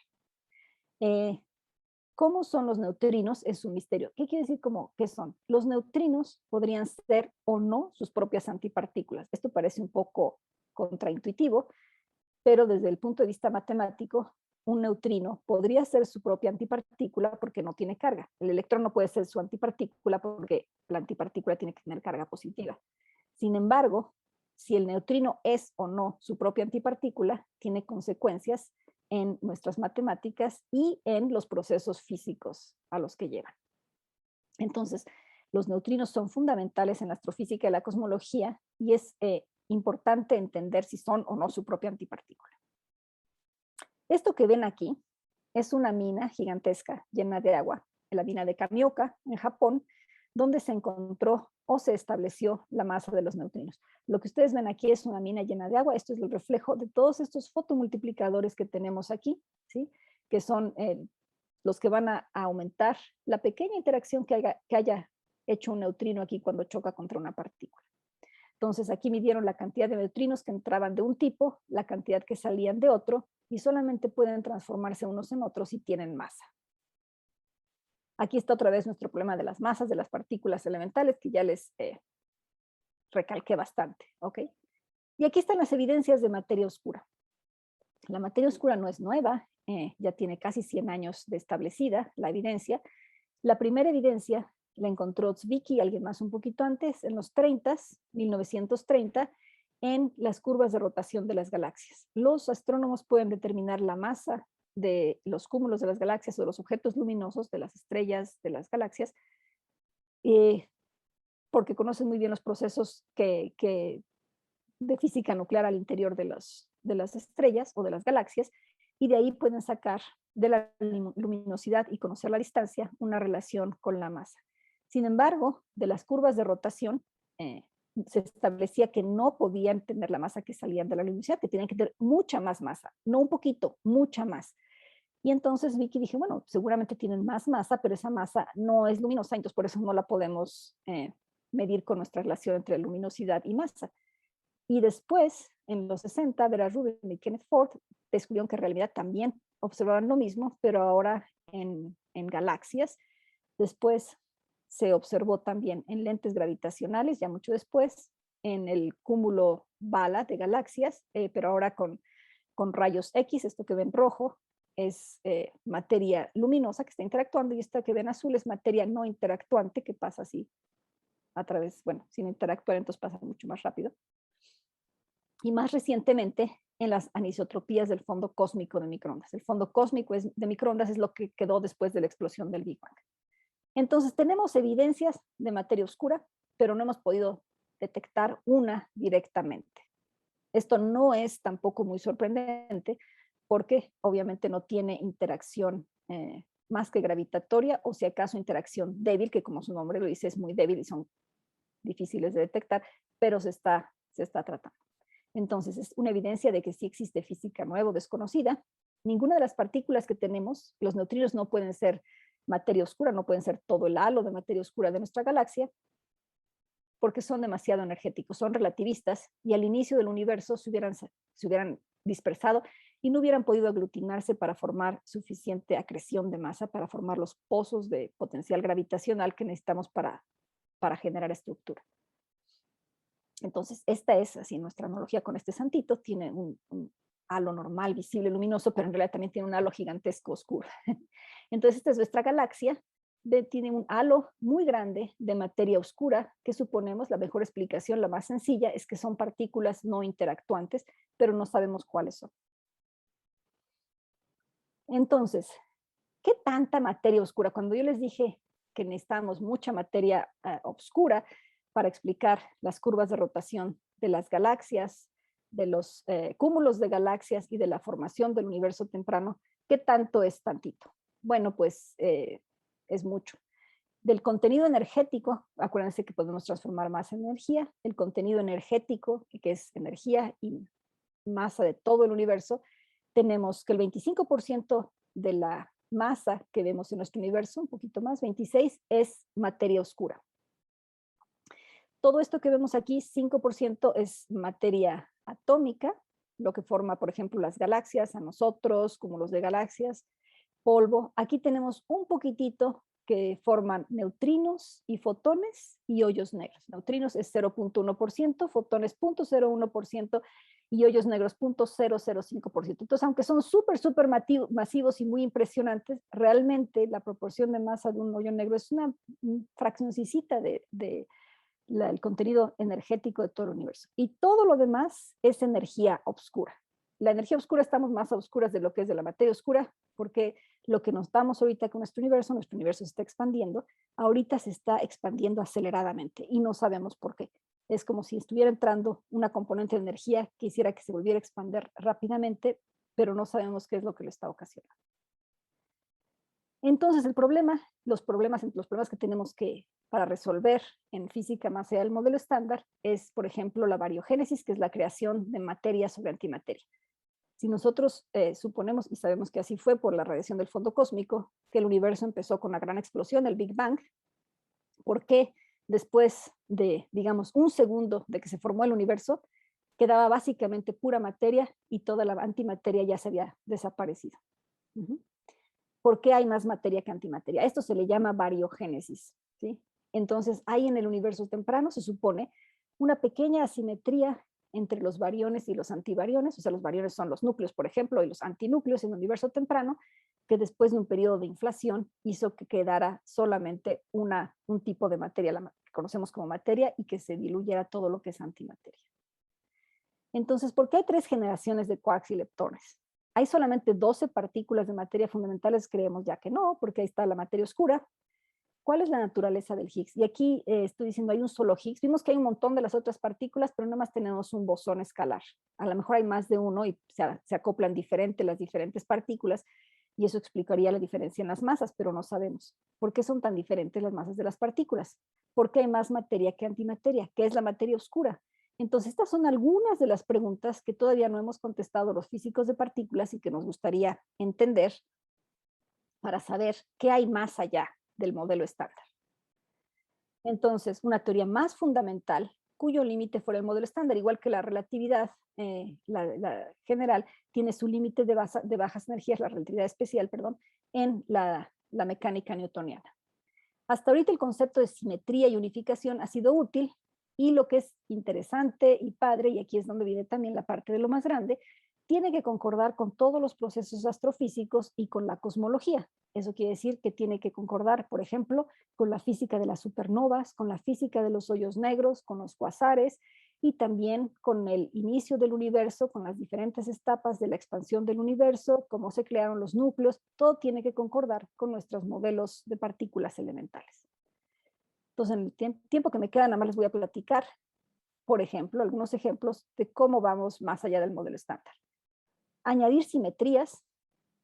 S1: ¿Cómo son los neutrinos? Es un misterio. ¿Qué quiere decir qué son? Los neutrinos podrían ser o no sus propias antipartículas. Esto parece un poco contraintuitivo, pero desde el punto de vista matemático, un neutrino podría ser su propia antipartícula porque no tiene carga. El electrón no puede ser su antipartícula porque la antipartícula tiene que tener carga positiva. Sin embargo, si el neutrino es o no su propia antipartícula, tiene consecuencias en nuestras matemáticas y en los procesos físicos a los que llevan. Entonces, los neutrinos son fundamentales en la astrofísica y la cosmología y es importante entender si son o no su propia antipartícula. Esto que ven aquí es una mina gigantesca llena de agua, la mina de Kamioka, en Japón, donde se encontró o se estableció la masa de los neutrinos. Lo que ustedes ven aquí es una mina llena de agua. Esto es el reflejo de todos estos fotomultiplicadores que tenemos aquí, ¿sí? Que son los que van a aumentar la pequeña interacción que haya hecho un neutrino aquí cuando choca contra una partícula. Entonces aquí midieron la cantidad de neutrinos que entraban de un tipo, la cantidad que salían de otro, y solamente pueden transformarse unos en otros si tienen masa. Aquí está otra vez nuestro problema de las masas de las partículas elementales, que ya les recalqué bastante, ¿ok? Y aquí están las evidencias de materia oscura. La materia oscura no es nueva, ya tiene casi 100 años de establecida la evidencia. La primera evidencia la encontró Zwicky, alguien más un poquito antes, en los 30, 1930, en las curvas de rotación de las galaxias. Los astrónomos pueden determinar la masa de los cúmulos de las galaxias o de los objetos luminosos de las estrellas de las galaxias, eh, porque conocen muy bien los procesos de física nuclear al interior de las estrellas o de las galaxias, y de ahí pueden sacar de la luminosidad y conocer la distancia una relación con la masa. Sin embargo, de las curvas de rotación, se establecía que no podían tener la masa que salían de la luminosidad, que tenían que tener mucha más masa, no un poquito, mucha más. Y entonces Vicky dije, bueno, seguramente tienen más masa, pero esa masa no es luminosa, entonces por eso no la podemos medir con nuestra relación entre luminosidad y masa. Y después, en los 60, Vera Rubin y Kenneth Ford descubrieron que en realidad también observaban lo mismo, pero ahora en galaxias. Después se observó también en lentes gravitacionales, ya mucho después, en el cúmulo bala de galaxias, pero ahora con rayos X, esto que ven rojo es materia luminosa que está interactuando, y esta que ven azul es materia no interactuante que pasa así a través, bueno, sin interactuar, entonces pasa mucho más rápido. Y más recientemente en las anisotropías del fondo cósmico de microondas. El fondo cósmico de microondas es lo que quedó después de la explosión del Big Bang. Entonces tenemos evidencias de materia oscura, pero no hemos podido detectar una directamente. Esto no es tampoco muy sorprendente porque obviamente no tiene interacción más que gravitatoria, o si acaso interacción débil, que como su nombre lo dice es muy débil y son difíciles de detectar, pero se está tratando. Entonces, es una evidencia de que sí existe física nueva o desconocida. Ninguna de las partículas que tenemos, los neutrinos no pueden ser materia oscura, no pueden ser todo el halo de materia oscura de nuestra galaxia, porque son demasiado energéticos, son relativistas, y al inicio del universo se hubieran dispersado y no hubieran podido aglutinarse para formar suficiente acreción de masa, para formar los pozos de potencial gravitacional que necesitamos para generar estructura. Entonces, esta es así nuestra analogía con este santito. Tiene un halo normal, visible, luminoso, pero en realidad también tiene un halo gigantesco oscuro. Entonces, esta es nuestra galaxia. Tiene un halo muy grande de materia oscura, que suponemos, la mejor explicación, la más sencilla, es que son partículas no interactuantes, pero no sabemos cuáles son. Entonces, ¿qué tanta materia oscura? Cuando yo les dije que necesitamos mucha materia oscura para explicar las curvas de rotación de las galaxias, de los cúmulos de galaxias y de la formación del universo temprano, ¿qué tanto es tantito? Bueno, pues es mucho. Del contenido energético, acuérdense que podemos transformar masa en energía, el contenido energético, que es energía y masa de todo el universo, tenemos que el 25% de la masa que vemos en nuestro universo, un poquito más, 26, es materia oscura. Todo esto que vemos aquí, 5% es materia atómica, lo que forma, por ejemplo, las galaxias, a nosotros, cúmulos de galaxias, polvo. Aquí tenemos un poquitito que forman neutrinos y fotones y hoyos negros. Neutrinos es 0.1%, fotones 0.01% y hoyos negros 0.005%. Entonces, aunque son súper masivos y muy impresionantes, realmente la proporción de masa de un hoyo negro es una fraccioncita del contenido energético de todo el universo. Y todo lo demás es energía oscura. La energía oscura, estamos más a oscuras de lo que es de la materia oscura, porque lo que nos damos ahorita con nuestro universo se está expandiendo, ahorita se está expandiendo aceleradamente y no sabemos por qué. Es como si estuviera entrando una componente de energía que hiciera que se volviera a expandir rápidamente, pero no sabemos qué es lo que lo está ocasionando. Entonces, los problemas que tenemos para resolver en física más allá del modelo estándar es, por ejemplo, la bariogénesis, que es la creación de materia sobre antimateria. Si nosotros suponemos, y sabemos que así fue por la radiación del fondo cósmico, que el universo empezó con la gran explosión, el Big Bang, ¿por qué después de, digamos, un segundo de que se formó el universo, quedaba básicamente pura materia y toda la antimateria ya se había desaparecido? ¿Por qué hay más materia que antimateria? Esto se le llama bariogénesis, ¿sí? Entonces, hay en el universo temprano, se supone, una pequeña asimetría entre los bariones y los antibariones, o sea, los bariones son los núcleos, por ejemplo, y los antinúcleos en el universo temprano, que después de un periodo de inflación hizo que quedara solamente un tipo de materia, la que conocemos como materia, y que se diluyera todo lo que es antimateria. Entonces, ¿por qué hay 3 generaciones de quarks y leptones? ¿Hay solamente 12 partículas de materia fundamentales? Creemos ya que no, porque ahí está la materia oscura. ¿Cuál es la naturaleza del Higgs? Y aquí estoy diciendo, hay un solo Higgs. Vimos que hay un montón de las otras partículas, pero nada más tenemos un bosón escalar. A lo mejor hay más de uno y se acoplan diferente las diferentes partículas, y eso explicaría la diferencia en las masas, pero no sabemos. ¿Por qué son tan diferentes las masas de las partículas? ¿Por qué hay más materia que antimateria? ¿Qué es la materia oscura? Entonces, estas son algunas de las preguntas que todavía no hemos contestado los físicos de partículas y que nos gustaría entender para saber qué hay más allá del modelo estándar. Entonces, una teoría más fundamental, cuyo límite fuera el modelo estándar, igual que la relatividad la general, tiene su límite de bajas energías, la relatividad especial, perdón, en la mecánica newtoniana. Hasta ahorita el concepto de simetría y unificación ha sido útil, y lo que es interesante y padre, y aquí es donde viene también la parte de lo más grande, tiene que concordar con todos los procesos astrofísicos y con la cosmología. Eso quiere decir que tiene que concordar, por ejemplo, con la física de las supernovas, con la física de los hoyos negros, con los cuasares, y también con el inicio del universo, con las diferentes etapas de la expansión del universo, cómo se crearon los núcleos. Todo tiene que concordar con nuestros modelos de partículas elementales. Entonces, en el tiempo que me queda, nada más les voy a platicar, por ejemplo, algunos ejemplos de cómo vamos más allá del modelo estándar. Añadir simetrías,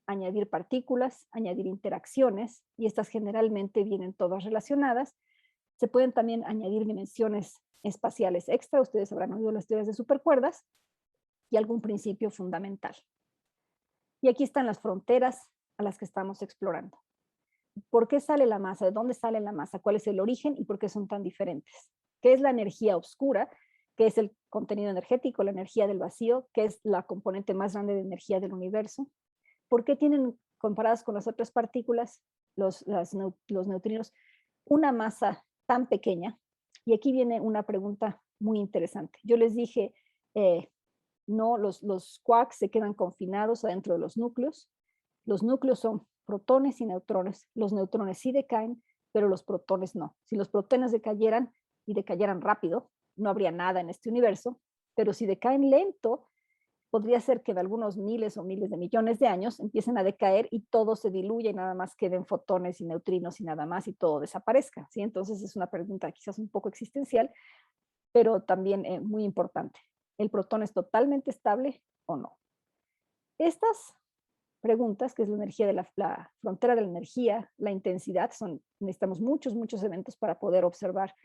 S1: añadir partículas, añadir interacciones, y estas generalmente vienen todas relacionadas. Se pueden también añadir dimensiones espaciales extra, ustedes habrán oído las teorías de supercuerdas, y algún principio fundamental. Y aquí están las fronteras a las que estamos explorando. ¿Por qué sale la masa? ¿De dónde sale la masa? ¿Cuál es el origen y por qué son tan diferentes? ¿Qué es la energía oscura? ¿Qué es el contenido energético, la energía del vacío? ¿Qué es la componente más grande de energía del universo? ¿Por qué tienen, comparadas con las otras partículas, los neutrinos, una masa tan pequeña? Y aquí viene una pregunta muy interesante. Yo les dije, no, los quarks se quedan confinados adentro de los núcleos. Los núcleos son protones y neutrones. Los neutrones sí decaen, pero los protones no. Si los protones decayeran y decayeran rápido, no habría nada en este universo, pero si decaen lento, podría ser que de algunos miles o miles de millones de años empiecen a decaer y todo se diluya y nada más queden fotones y neutrinos y nada más y todo desaparezca, ¿sí? Entonces es una pregunta quizás un poco existencial, pero también muy importante. ¿El protón es totalmente estable o no? Estas preguntas, que es la energía de la frontera de la energía, la intensidad, necesitamos muchos eventos para poder observar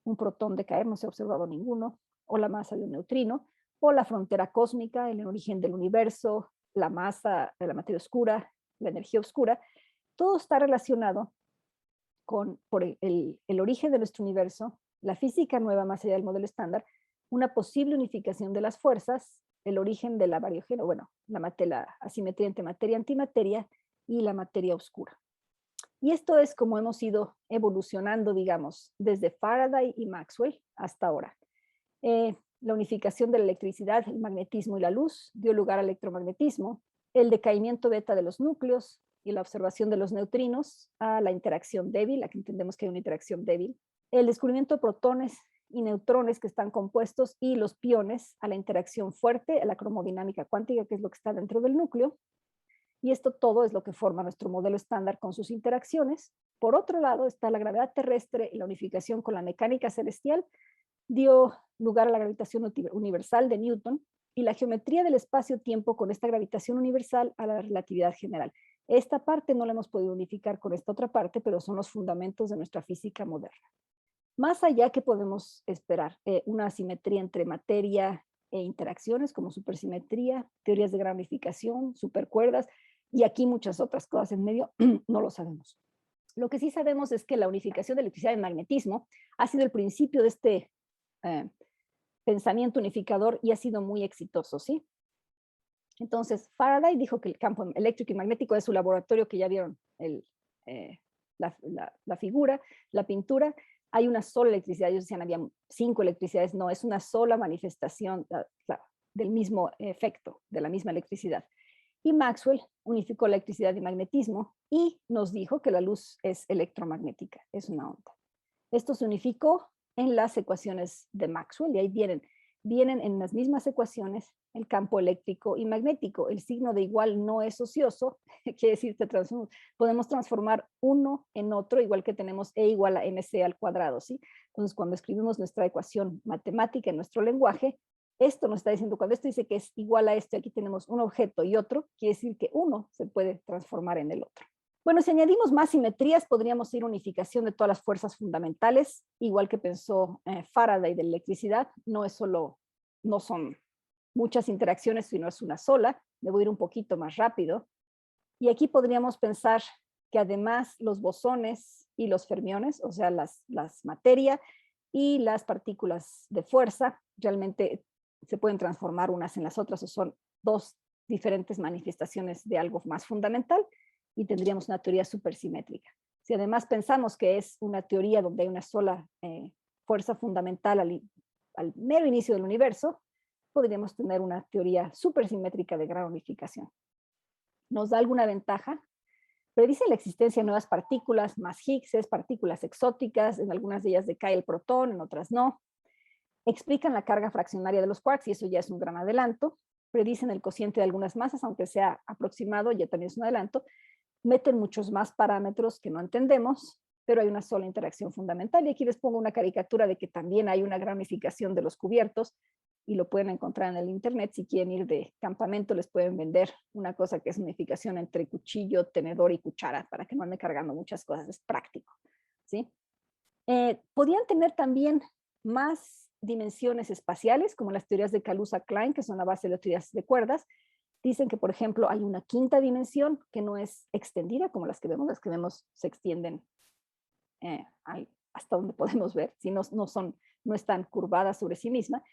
S1: un protón decaer, no se ha observado ninguno, o la masa de un neutrino, o la frontera cósmica, el origen del universo, la masa de la materia oscura, la energía oscura. Todo está relacionado por el origen de nuestro universo, la física nueva más allá del modelo estándar, una posible unificación de las fuerzas, el origen de la variogénesis, bueno, la asimetría entre materia y antimateria, y la materia oscura. Y esto es como hemos ido evolucionando, digamos, desde Faraday y Maxwell hasta ahora. La unificación de la electricidad, el magnetismo y la luz dio lugar al electromagnetismo, el decaimiento beta de los núcleos y la observación de los neutrinos a la interacción débil, aquí entendemos que hay una interacción débil, el descubrimiento de protones y neutrones que están compuestos y los piones a la interacción fuerte, a la cromodinámica cuántica, que es lo que está dentro del núcleo, y esto todo es lo que forma nuestro modelo estándar con sus interacciones. Por otro lado está la gravedad terrestre y la unificación con la mecánica celestial, dio lugar a la gravitación universal de Newton, y la geometría del espacio-tiempo con esta gravitación universal a la relatividad general. Esta parte no la hemos podido unificar con esta otra parte, pero son los fundamentos de nuestra física moderna. Más allá, ¿qué podemos esperar? Una asimetría entre materia e interacciones, como supersimetría, teorías de gran unificación, supercuerdas, y aquí muchas otras cosas en medio, no lo sabemos. Lo que sí sabemos es que la unificación de electricidad y magnetismo ha sido el principio de este pensamiento unificador y ha sido muy exitoso, ¿sí? Entonces, Faraday dijo que el campo eléctrico y magnético es su laboratorio, que ya vieron la figura, la pintura. hay una sola electricidad. Ellos decían había 5 electricidades. No, es una sola manifestación del mismo efecto, de la misma electricidad. Y Maxwell unificó la electricidad y magnetismo y nos dijo que la luz es electromagnética, es una onda. Esto se unificó en las ecuaciones de Maxwell y ahí vienen en las mismas ecuaciones el campo eléctrico y magnético. El signo de igual no es ocioso, quiere decir que podemos transformar uno en otro, igual que tenemos E igual a mc al cuadrado, ¿sí? Entonces, cuando escribimos nuestra ecuación matemática en nuestro lenguaje, esto nos está diciendo, cuando esto dice que es igual a esto, aquí tenemos un objeto y otro, quiere decir que uno se puede transformar en el otro. Bueno, si añadimos más simetrías, podríamos ir a unificación de todas las fuerzas fundamentales, igual que pensó Faraday de la electricidad. No son muchas interacciones, sino es una sola. Me voy a ir un poquito más rápido. Y aquí podríamos pensar que además los bosones y los fermiones, o sea, las materia y las partículas de fuerza, realmente se pueden transformar unas en las otras, o son dos diferentes manifestaciones de algo más fundamental, y tendríamos una teoría supersimétrica. Si además pensamos que es una teoría donde hay una sola fuerza fundamental al mero inicio del universo, podríamos tener una teoría supersimétrica de gran unificación. ¿Nos da alguna ventaja? Predice la existencia de nuevas partículas, más Higgs, partículas exóticas, en algunas de ellas decae el protón, en otras no. Explican la carga fraccionaria de los quarks, y eso ya es un gran adelanto. Predicen el cociente de algunas masas, aunque sea aproximado, ya también es un adelanto. Meten muchos más parámetros que no entendemos, pero hay una sola interacción fundamental. Y aquí les pongo una caricatura de que también hay una gran unificación de los cubiertos, y lo pueden encontrar en el internet. Si quieren ir de campamento, les pueden vender una cosa que es unificación entre cuchillo, tenedor y cuchara, para que no ande cargando muchas cosas, es práctico, ¿sí? Podían tener también más dimensiones espaciales, como las teorías de Kaluza-Klein, que son la base de las teorías de cuerdas. Dicen que, por ejemplo, hay una quinta dimensión que no es extendida, como las que vemos se extienden hasta donde podemos ver, si no están curvadas sobre sí misma.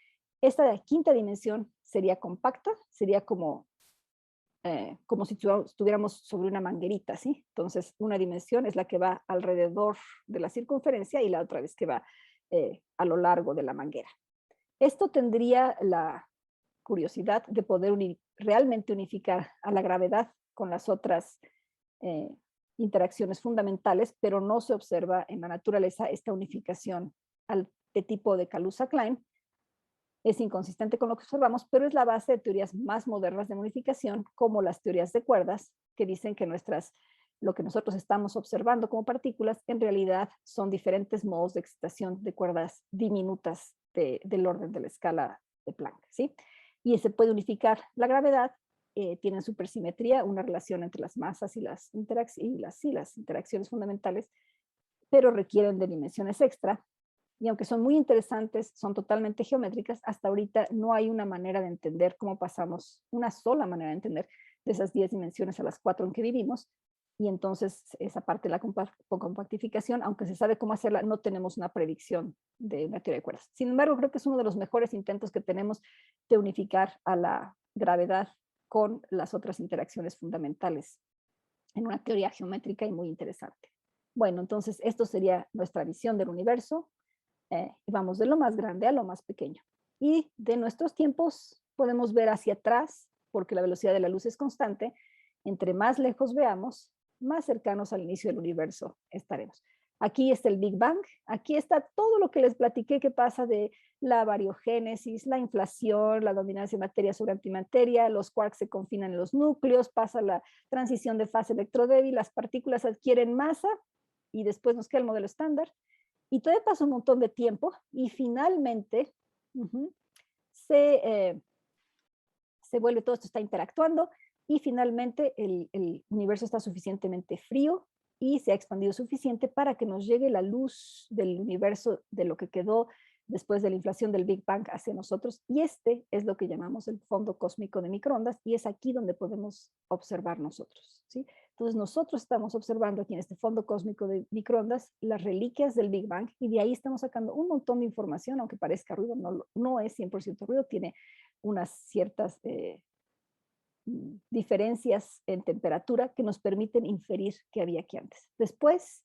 S1: Esta quinta dimensión sería compacta, sería como si estuviéramos sobre una manguerita, ¿sí? Entonces, una dimensión es la que va alrededor de la circunferencia y la otra es que va a lo largo de la manguera. Esto tendría la curiosidad de poder realmente unificar a la gravedad con las otras interacciones fundamentales, pero no se observa en la naturaleza esta unificación de tipo de Kaluza-Klein. Es inconsistente con lo que observamos, pero es la base de teorías más modernas de unificación, como las teorías de cuerdas, que dicen que lo que nosotros estamos observando como partículas en realidad son diferentes modos de excitación de cuerdas diminutas del orden de la escala de Planck, ¿sí? Y se puede unificar la gravedad, tienen supersimetría, una relación entre las masas y las interacciones fundamentales, pero requieren de dimensiones extra. Y aunque son muy interesantes, son totalmente geométricas, hasta ahorita no hay una manera de entender cómo pasamos, una sola manera de entender de esas 10 dimensiones a las 4 en que vivimos. Y entonces esa parte de la compactificación, aunque se sabe cómo hacerla, no tenemos una predicción de una teoría de cuerdas. Sin embargo, creo que es uno de los mejores intentos que tenemos de unificar a la gravedad con las otras interacciones fundamentales en una teoría geométrica y muy interesante. Bueno, entonces esto sería nuestra visión del universo. Vamos de lo más grande a lo más pequeño. Y de nuestros tiempos podemos ver hacia atrás, porque la velocidad de la luz es constante. Entre más lejos veamos, más cercanos al inicio del universo estaremos. Aquí está el Big Bang, aquí está todo lo que les platiqué que pasa de la bariogénesis, la inflación, la dominancia de materia sobre antimateria, los quarks se confinan en los núcleos, pasa la transición de fase electrodébil, las partículas adquieren masa y después nos queda el modelo estándar. Y todavía pasa un montón de tiempo y finalmente se vuelve, todo esto está interactuando y finalmente el universo está suficientemente frío y se ha expandido suficiente para que nos llegue la luz del universo, de lo que quedó después de la inflación del Big Bang hacia nosotros, y este es lo que llamamos el fondo cósmico de microondas, y es aquí donde podemos observar nosotros, ¿sí? Entonces nosotros estamos observando aquí en este fondo cósmico de microondas las reliquias del Big Bang, y de ahí estamos sacando un montón de información, aunque parezca ruido, no es 100% ruido, tiene unas ciertas diferencias en temperatura que nos permiten inferir qué había aquí antes. Después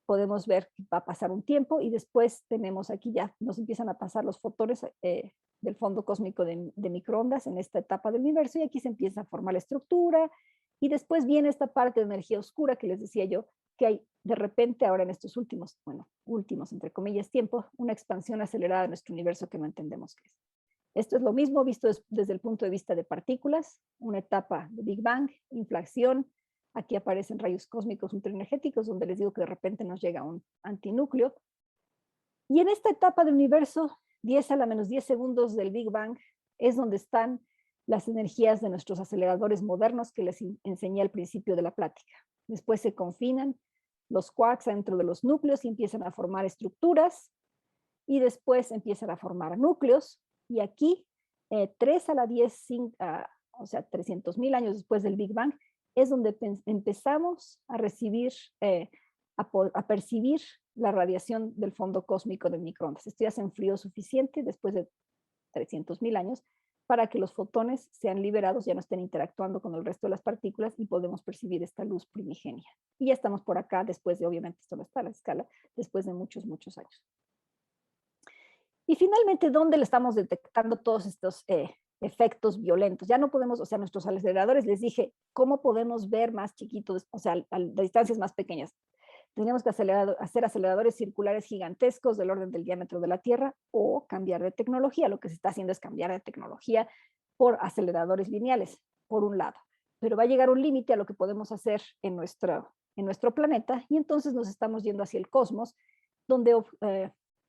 S1: podemos ver que va a pasar un tiempo y después tenemos aquí ya, nos empiezan a pasar los fotones del fondo cósmico de microondas en esta etapa del universo y aquí se empieza a formar la estructura y después viene esta parte de energía oscura que les decía yo, que hay de repente ahora en estos últimos, bueno, últimos entre comillas tiempos, una expansión acelerada de nuestro universo que no entendemos qué es. Esto es lo mismo visto desde el punto de vista de partículas, una etapa de Big Bang, inflación, aquí aparecen rayos cósmicos ultraenergéticos, donde les digo que de repente nos llega un antinúcleo. Y en esta etapa del universo, 10 a la menos 10 segundos del Big Bang, es donde están las energías de nuestros aceleradores modernos que les enseñé al principio de la plática. Después se confinan los quarks dentro de los núcleos y empiezan a formar estructuras, y después empiezan a formar núcleos, y aquí 3 a la 10, o sea, 300.000 años después del Big Bang, es donde empezamos a recibir, a percibir la radiación del fondo cósmico del microondas. Esto ya se enfrió suficiente después de 300.000 años para que los fotones sean liberados, ya no estén interactuando con el resto de las partículas y podemos percibir esta luz primigenia. Y ya estamos por acá después de, obviamente esto no está a la escala, después de muchos, muchos años. Y finalmente, ¿dónde le estamos detectando todos estos efectos violentos? Ya no podemos, o sea, nuestros aceleradores, les dije, ¿cómo podemos ver más chiquitos, o sea, a distancias más pequeñas? Tenemos que hacer aceleradores circulares gigantescos del orden del diámetro de la Tierra o cambiar de tecnología. Lo que se está haciendo es cambiar de tecnología por aceleradores lineales, por un lado. Pero va a llegar un límite a lo que podemos hacer en nuestro planeta y entonces nos estamos yendo hacia el cosmos, donde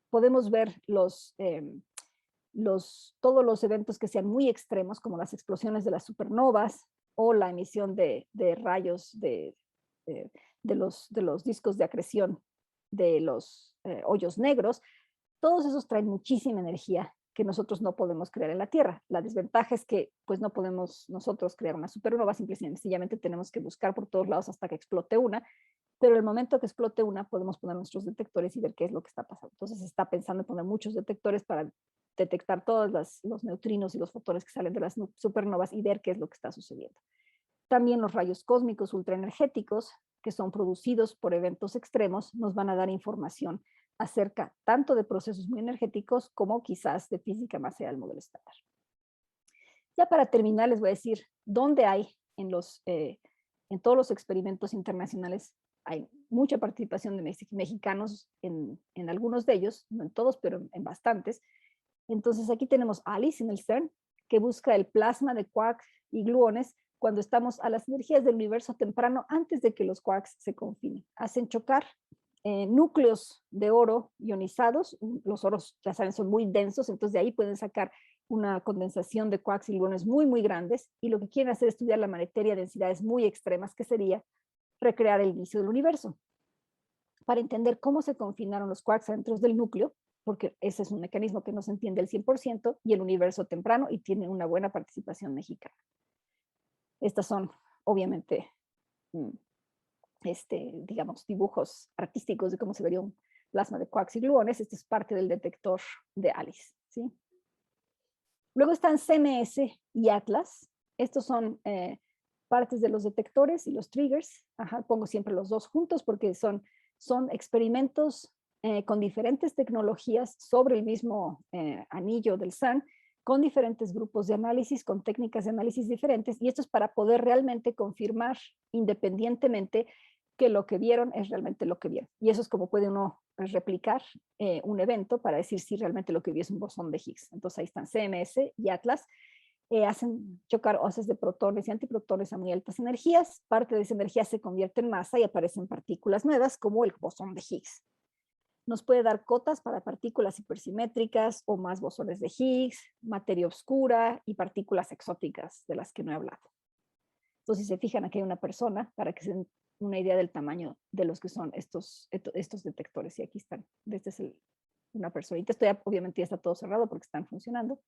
S1: podemos ver todos los eventos que sean muy extremos, como las explosiones de las supernovas o la emisión de rayos de los discos de acreción de los hoyos negros. Todos esos traen muchísima energía que nosotros no podemos crear en la Tierra. La desventaja es que pues no podemos nosotros crear una supernova, sencillamente tenemos que buscar por todos lados hasta que explote una, pero el momento que explote una podemos poner nuestros detectores y ver qué es lo que está pasando. Entonces se está pensando en poner muchos detectores para detectar todos los neutrinos y los fotones que salen de las supernovas y ver qué es lo que está sucediendo. También los rayos cósmicos ultraenergéticos, que son producidos por eventos extremos, nos van a dar información acerca tanto de procesos muy energéticos como quizás de física más allá del modelo estándar. Ya para terminar les voy a decir dónde hay en todos los experimentos internacionales hay mucha participación de mexicanos en algunos de ellos, no en todos, pero en bastantes. Entonces aquí tenemos ALICE en el CERN, que busca el plasma de quarks y gluones cuando estamos a las energías del universo temprano antes de que los quarks se confinen. Hacen chocar núcleos de oro ionizados, los oros ya saben son muy densos, entonces de ahí pueden sacar una condensación de quarks y gluones muy, muy grandes, y lo que quieren hacer es estudiar la materia a densidades muy extremas, que sería recrear el inicio del universo, para entender cómo se confinaron los quarks dentro del núcleo, porque ese es un mecanismo que no se entiende al 100%, y el universo temprano, y tiene una buena participación mexicana. Estas son, obviamente, digamos, dibujos artísticos de cómo se vería un plasma de quarks y gluones. Este es parte del detector de ALICE, ¿sí? Luego están CMS y Atlas. Estos son partes de los detectores y los triggers. Ajá, pongo siempre los dos juntos porque son experimentos con diferentes tecnologías sobre el mismo anillo del CERN, con diferentes grupos de análisis, con técnicas de análisis diferentes, y esto es para poder realmente confirmar independientemente que lo que vieron es realmente lo que vieron. Y eso es como puede uno replicar un evento para decir si realmente lo que vio es un bosón de Higgs. Entonces ahí están CMS y Atlas. Hacen chocar haces de protones y antiprotones a muy altas energías. Parte de esa energía se convierte en masa y aparecen partículas nuevas como el bosón de Higgs. Nos puede dar cotas para partículas hipersimétricas o más bosones de Higgs, materia oscura y partículas exóticas de las que no he hablado. Entonces, si se fijan, aquí hay una persona para que se den una idea del tamaño de los que son estos detectores. Y aquí están. Este es una personita. Esto ya, obviamente ya está todo cerrado porque están funcionando.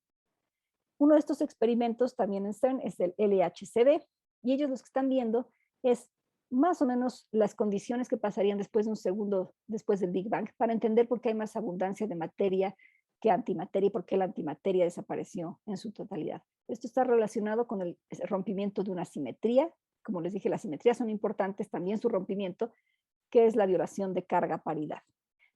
S1: Uno de estos experimentos también en CERN es el LHCb, y ellos los que están viendo es más o menos las condiciones que pasarían después de un segundo después del Big Bang, para entender por qué hay más abundancia de materia que antimateria y por qué la antimateria desapareció en su totalidad. Esto está relacionado con el rompimiento de una simetría. Como les dije, las simetrías son importantes, también su rompimiento, que es la violación de carga paridad.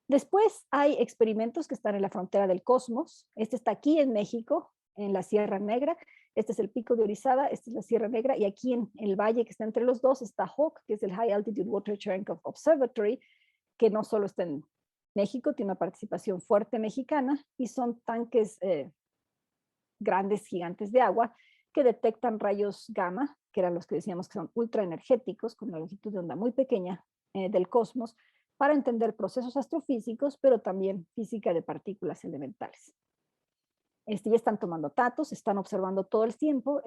S1: Después hay experimentos que están en la frontera del cosmos. Este está aquí en México, en la Sierra Negra. Este es el Pico de Orizaba, esta es la Sierra Negra, y aquí en el valle que está entre los dos está HAWC, que es el High Altitude Water Cherenkov Observatory, que no solo está en México, tiene una participación fuerte mexicana, y son tanques grandes, gigantes de agua, que detectan rayos gamma, que eran los que decíamos que son ultraenergéticos, con una longitud de onda muy pequeña del cosmos, para entender procesos astrofísicos, pero también física de partículas elementales. Ya están tomando datos, están observando todo el cielo,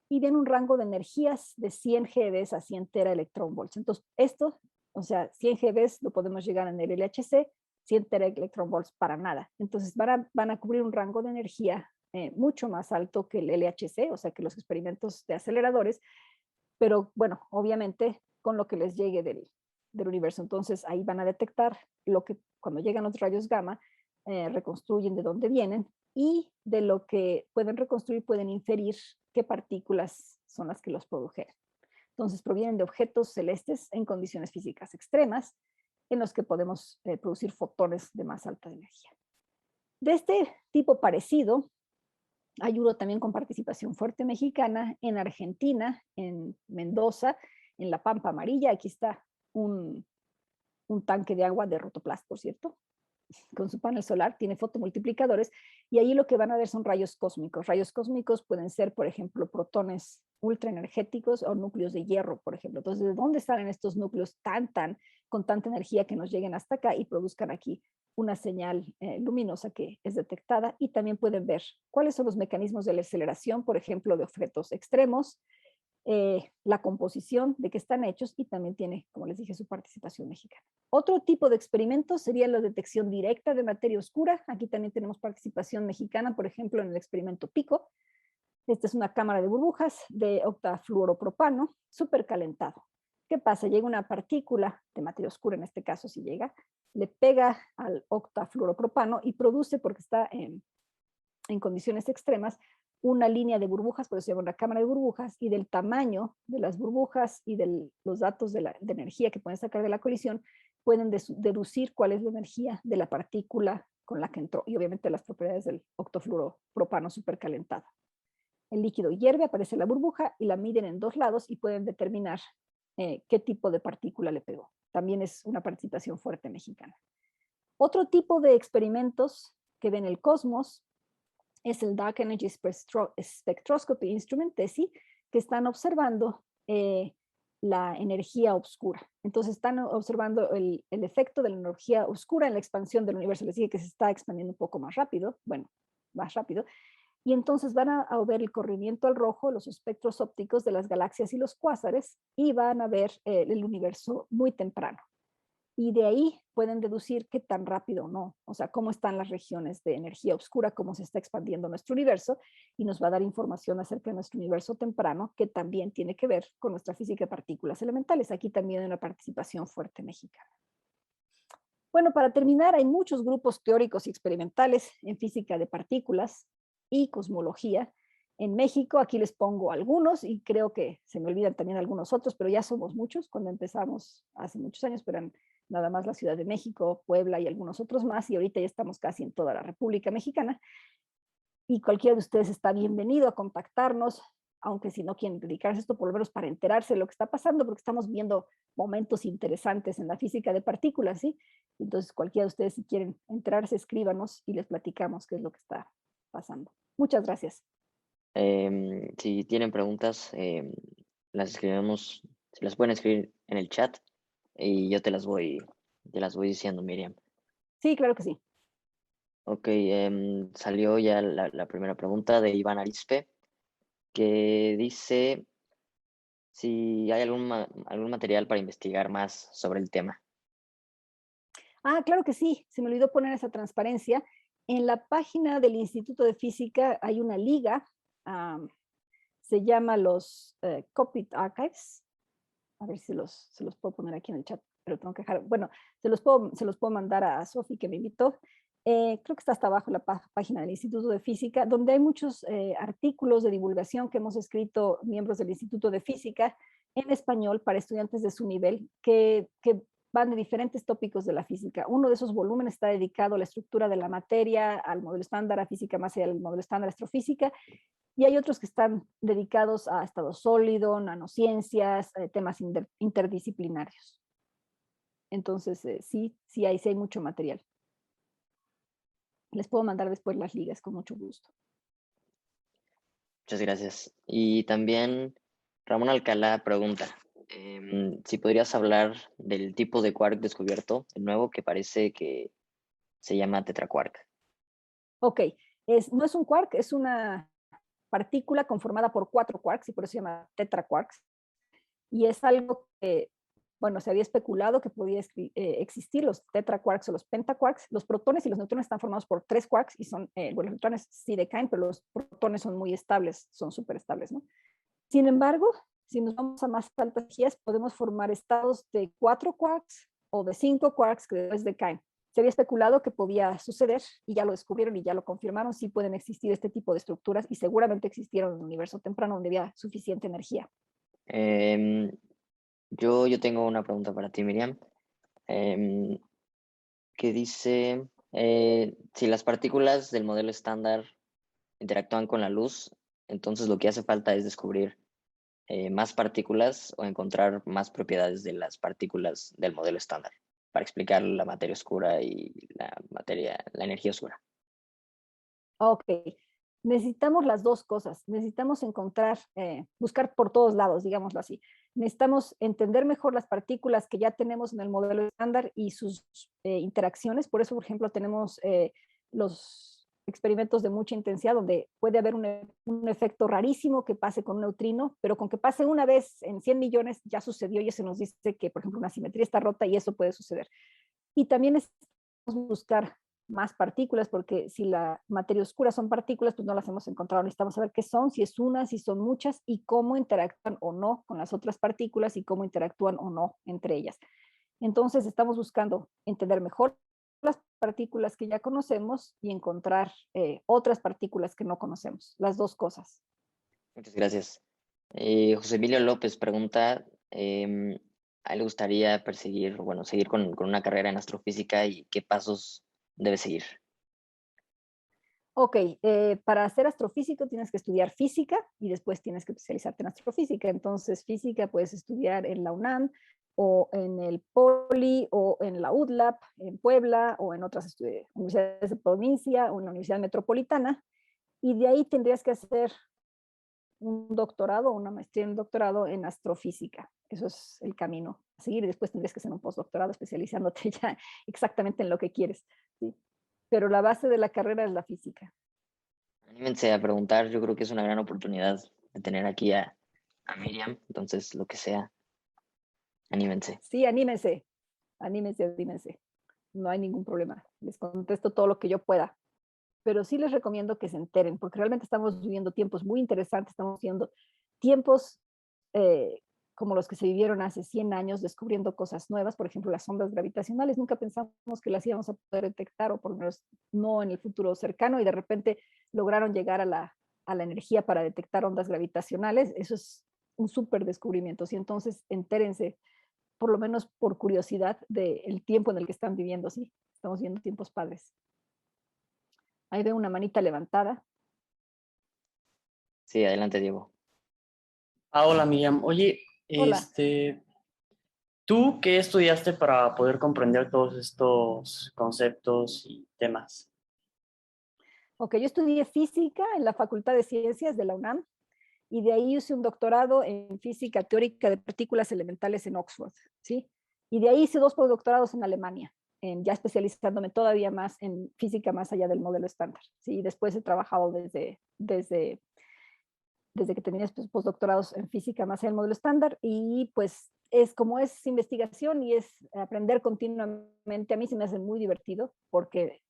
S1: y ven un rango de energías de 100 GeV a 100 teraelectronvolts. Entonces, esto, o sea, 100 GeV lo podemos llegar en el LHC, 100 teraelectronvolts para nada. Entonces, van a cubrir un rango de energía mucho más alto que el LHC, o sea, que los experimentos de aceleradores, pero bueno, obviamente con lo que les llegue del universo. Entonces, ahí van a detectar lo que cuando llegan los rayos gamma, reconstruyen de dónde vienen, y de lo que pueden reconstruir pueden inferir qué partículas son las que los produjeron. Entonces provienen de objetos celestes en condiciones físicas extremas en los que podemos producir fotones de más alta energía. De este tipo parecido, hay uno también con participación fuerte mexicana en Argentina, en Mendoza, en la Pampa Amarilla. Aquí está un tanque de agua de Rotoplas, por cierto, con su panel solar, tiene fotomultiplicadores, y ahí lo que van a ver son rayos cósmicos. Rayos cósmicos pueden ser, por ejemplo, protones ultraenergéticos o núcleos de hierro, por ejemplo. Entonces, ¿de dónde salen estos núcleos con tanta energía que nos lleguen hasta acá y produzcan aquí una señal luminosa que es detectada? Y también pueden ver cuáles son los mecanismos de la aceleración, por ejemplo, de objetos extremos, la composición de que están hechos, y también tiene, como les dije, su participación mexicana. Otro tipo de experimentos sería la detección directa de materia oscura. Aquí también tenemos participación mexicana, por ejemplo, en el experimento PICO. Esta es una cámara de burbujas de octafluoropropano supercalentado. ¿Qué pasa? Llega una partícula de materia oscura, en este caso si llega, le pega al octafluoropropano y produce, porque está en condiciones extremas, una línea de burbujas, por eso se llama una cámara de burbujas, y del tamaño de las burbujas y de los datos de energía que pueden sacar de la colisión, pueden deducir cuál es la energía de la partícula con la que entró, y obviamente las propiedades del octafluoropropano supercalentado. El líquido hierve, aparece la burbuja, y la miden en dos lados y pueden determinar qué tipo de partícula le pegó. También es una participación fuerte mexicana. Otro tipo de experimentos que ven el cosmos es el Dark Energy Spectroscopy Instrument, DESI, que están observando la energía oscura. Entonces están observando el efecto de la energía oscura en la expansión del universo. Les dije que se está expandiendo un poco más rápido, y entonces van a ver el corrimiento al rojo, los espectros ópticos de las galaxias y los cuásares, y van a ver el universo muy temprano. Y de ahí pueden deducir qué tan rápido o no, o sea, cómo están las regiones de energía oscura, cómo se está expandiendo nuestro universo, y nos va a dar información acerca de nuestro universo temprano, que también tiene que ver con nuestra física de partículas elementales. Aquí también hay una participación fuerte mexicana. Bueno, para terminar, hay muchos grupos teóricos y experimentales en física de partículas y cosmología. En México, aquí les pongo algunos, y creo que se me olvidan también algunos otros, pero ya somos muchos. Cuando empezamos hace muchos años, pero eran nada más la Ciudad de México, Puebla y algunos otros más, y ahorita ya estamos casi en toda la República Mexicana. Y cualquiera de ustedes está bienvenido a contactarnos, aunque si no quieren dedicarse a esto, por lo menos para enterarse de lo que está pasando, porque estamos viendo momentos interesantes en la física de partículas, ¿sí? Entonces, cualquiera de ustedes, si quieren enterarse, escríbanos y les platicamos qué es lo que está pasando. Muchas gracias.
S2: Si tienen preguntas, las escribimos, se las pueden escribir en el chat y yo te las voy diciendo, Miriam.
S1: Sí, claro que sí.
S2: Ok, salió ya la primera pregunta de Iván Arispe, que dice si hay algún material para investigar más sobre el tema.
S1: Ah, claro que sí, se me olvidó poner esa transparencia. En la página del Instituto de Física hay una liga, se llama los Cockpit Archives. A ver si se los puedo poner aquí en el chat, pero tengo que dejar, bueno, se los puedo mandar a Sofi, que me invitó. Creo que está hasta abajo la página del Instituto de Física, donde hay muchos artículos de divulgación que hemos escrito miembros del Instituto de Física, en español para estudiantes de su nivel que van de diferentes tópicos de la física. Uno de esos volúmenes está dedicado a la estructura de la materia, al modelo estándar, a física más allá del modelo estándar, astrofísica, y hay otros que están dedicados a estado sólido, nanociencias, temas interdisciplinarios. Entonces, sí hay mucho material. Les puedo mandar después las ligas con mucho gusto.
S2: Muchas gracias. Y también Ramón Alcalá pregunta, si podrías hablar del tipo de quark descubierto, el nuevo que parece que se llama tetraquark.
S1: Ok, no es un quark, es una partícula conformada por 4 quarks y por eso se llama tetraquarks. Y es algo que, bueno, se había especulado que podía existir los tetraquarks o los pentaquarks. Los protones y los neutrones están formados por 3 quarks y son, bueno, los neutrones sí decaen, pero los protones son muy estables, son súper estables, ¿no? Sin embargo, si nos vamos a más altas energías, podemos formar estados de 4 quarks o de 5 quarks que después decaen. Se había especulado que podía suceder y ya lo descubrieron y ya lo confirmaron. Sí pueden existir este tipo de estructuras y seguramente existieron en un universo temprano donde había suficiente energía.
S2: Em, yo tengo una pregunta para ti, Miriam, em, que dice, si las partículas del modelo estándar interactúan con la luz, entonces lo que hace falta es descubrir más partículas o encontrar más propiedades de las partículas del modelo estándar para explicar la materia oscura y la energía oscura.
S1: Ok, necesitamos las dos cosas. Necesitamos encontrar, buscar por todos lados, digámoslo así. Necesitamos entender mejor las partículas que ya tenemos en el modelo estándar y sus interacciones. Por eso, por ejemplo, tenemos los experimentos de mucha intensidad donde puede haber un efecto rarísimo que pase con un neutrino, pero con que pase una vez en 100 millones ya sucedió y eso nos dice que, por ejemplo, una simetría está rota y eso puede suceder. Y también necesitamos buscar más partículas, porque si la materia oscura son partículas, pues no las hemos encontrado. Necesitamos saber qué son, si es una, si son muchas, y cómo interactúan o no con las otras partículas y cómo interactúan o no entre ellas. Entonces, estamos buscando entender mejor las partículas que ya conocemos y encontrar otras partículas que no conocemos, las dos cosas.
S2: Muchas gracias. José Emilio López pregunta, a él le gustaría perseguir, bueno, seguir con una carrera en astrofísica y qué pasos debe seguir.
S1: Ok, para ser astrofísico tienes que estudiar física y después tienes que especializarte en astrofísica. Entonces, física puedes estudiar en la UNAM o en el POLI o en la UDLAP en Puebla o en otras universidades de provincia o en la Universidad Metropolitana. Y de ahí tendrías que hacer un doctorado o una maestría en doctorado en astrofísica. Eso es el camino a seguir y después tendrías que hacer un postdoctorado especializándote ya exactamente en lo que quieres. ¿Sí? Pero la base de la carrera es la física.
S2: Anímense a preguntar, yo creo que es una gran oportunidad de tener aquí a Miriam, entonces lo que sea, anímense.
S1: Sí, anímense, anímense, anímense. No hay ningún problema. Les contesto todo lo que yo pueda. Pero sí les recomiendo que se enteren, porque realmente estamos viviendo tiempos muy interesantes, estamos viviendo tiempos eh, como los que se vivieron hace 100 años, descubriendo cosas nuevas, por ejemplo, las ondas gravitacionales. Nunca pensamos que las íbamos a poder detectar, o por lo menos no en el futuro cercano, y de repente lograron llegar a la energía para detectar ondas gravitacionales. Eso es un súper descubrimiento. Y entonces entérense, por lo menos por curiosidad, del tiempo en el que están viviendo. Sí, estamos viviendo tiempos padres. Ahí veo una manita levantada.
S2: Sí, adelante, Diego.
S3: Hola Miriam. Oye,
S1: Hola.
S3: ¿tú qué estudiaste para poder comprender todos estos conceptos y temas?
S1: Ok, yo estudié física en la Facultad de Ciencias de la UNAM y de ahí hice un doctorado en física teórica de partículas elementales en Oxford, ¿sí? Y de ahí hice 2 postdoctorados en Alemania, ya especializándome todavía más en física más allá del modelo estándar, ¿sí? Y después he trabajado desde que tenía estos postdoctorados en física más allá del modelo estándar y pues es como es investigación y es aprender continuamente. A mí se me hace muy divertido porque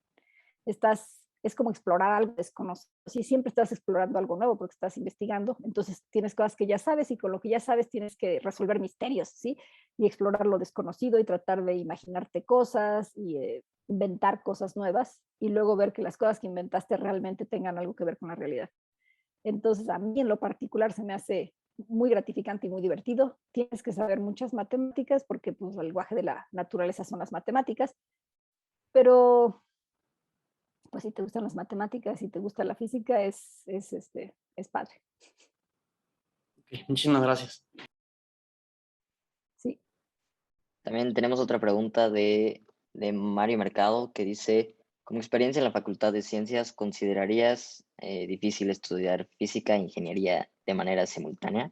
S1: es como explorar algo desconocido. Sí, siempre estás explorando algo nuevo porque estás investigando, entonces tienes cosas que ya sabes y con lo que ya sabes tienes que resolver misterios, ¿sí? Y explorar lo desconocido y tratar de imaginarte cosas y inventar cosas nuevas y luego ver que las cosas que inventaste realmente tengan algo que ver con la realidad. Entonces, a mí en lo particular se me hace muy gratificante y muy divertido. Tienes que saber muchas matemáticas porque pues, el lenguaje de la naturaleza son las matemáticas, pero pues si te gustan las matemáticas, si te gusta la física, es padre.
S3: Ok, muchísimas gracias.
S1: Sí.
S2: También tenemos otra pregunta de Mario Mercado que dice, como experiencia en la Facultad de Ciencias, ¿considerarías difícil estudiar física e ingeniería de manera simultánea?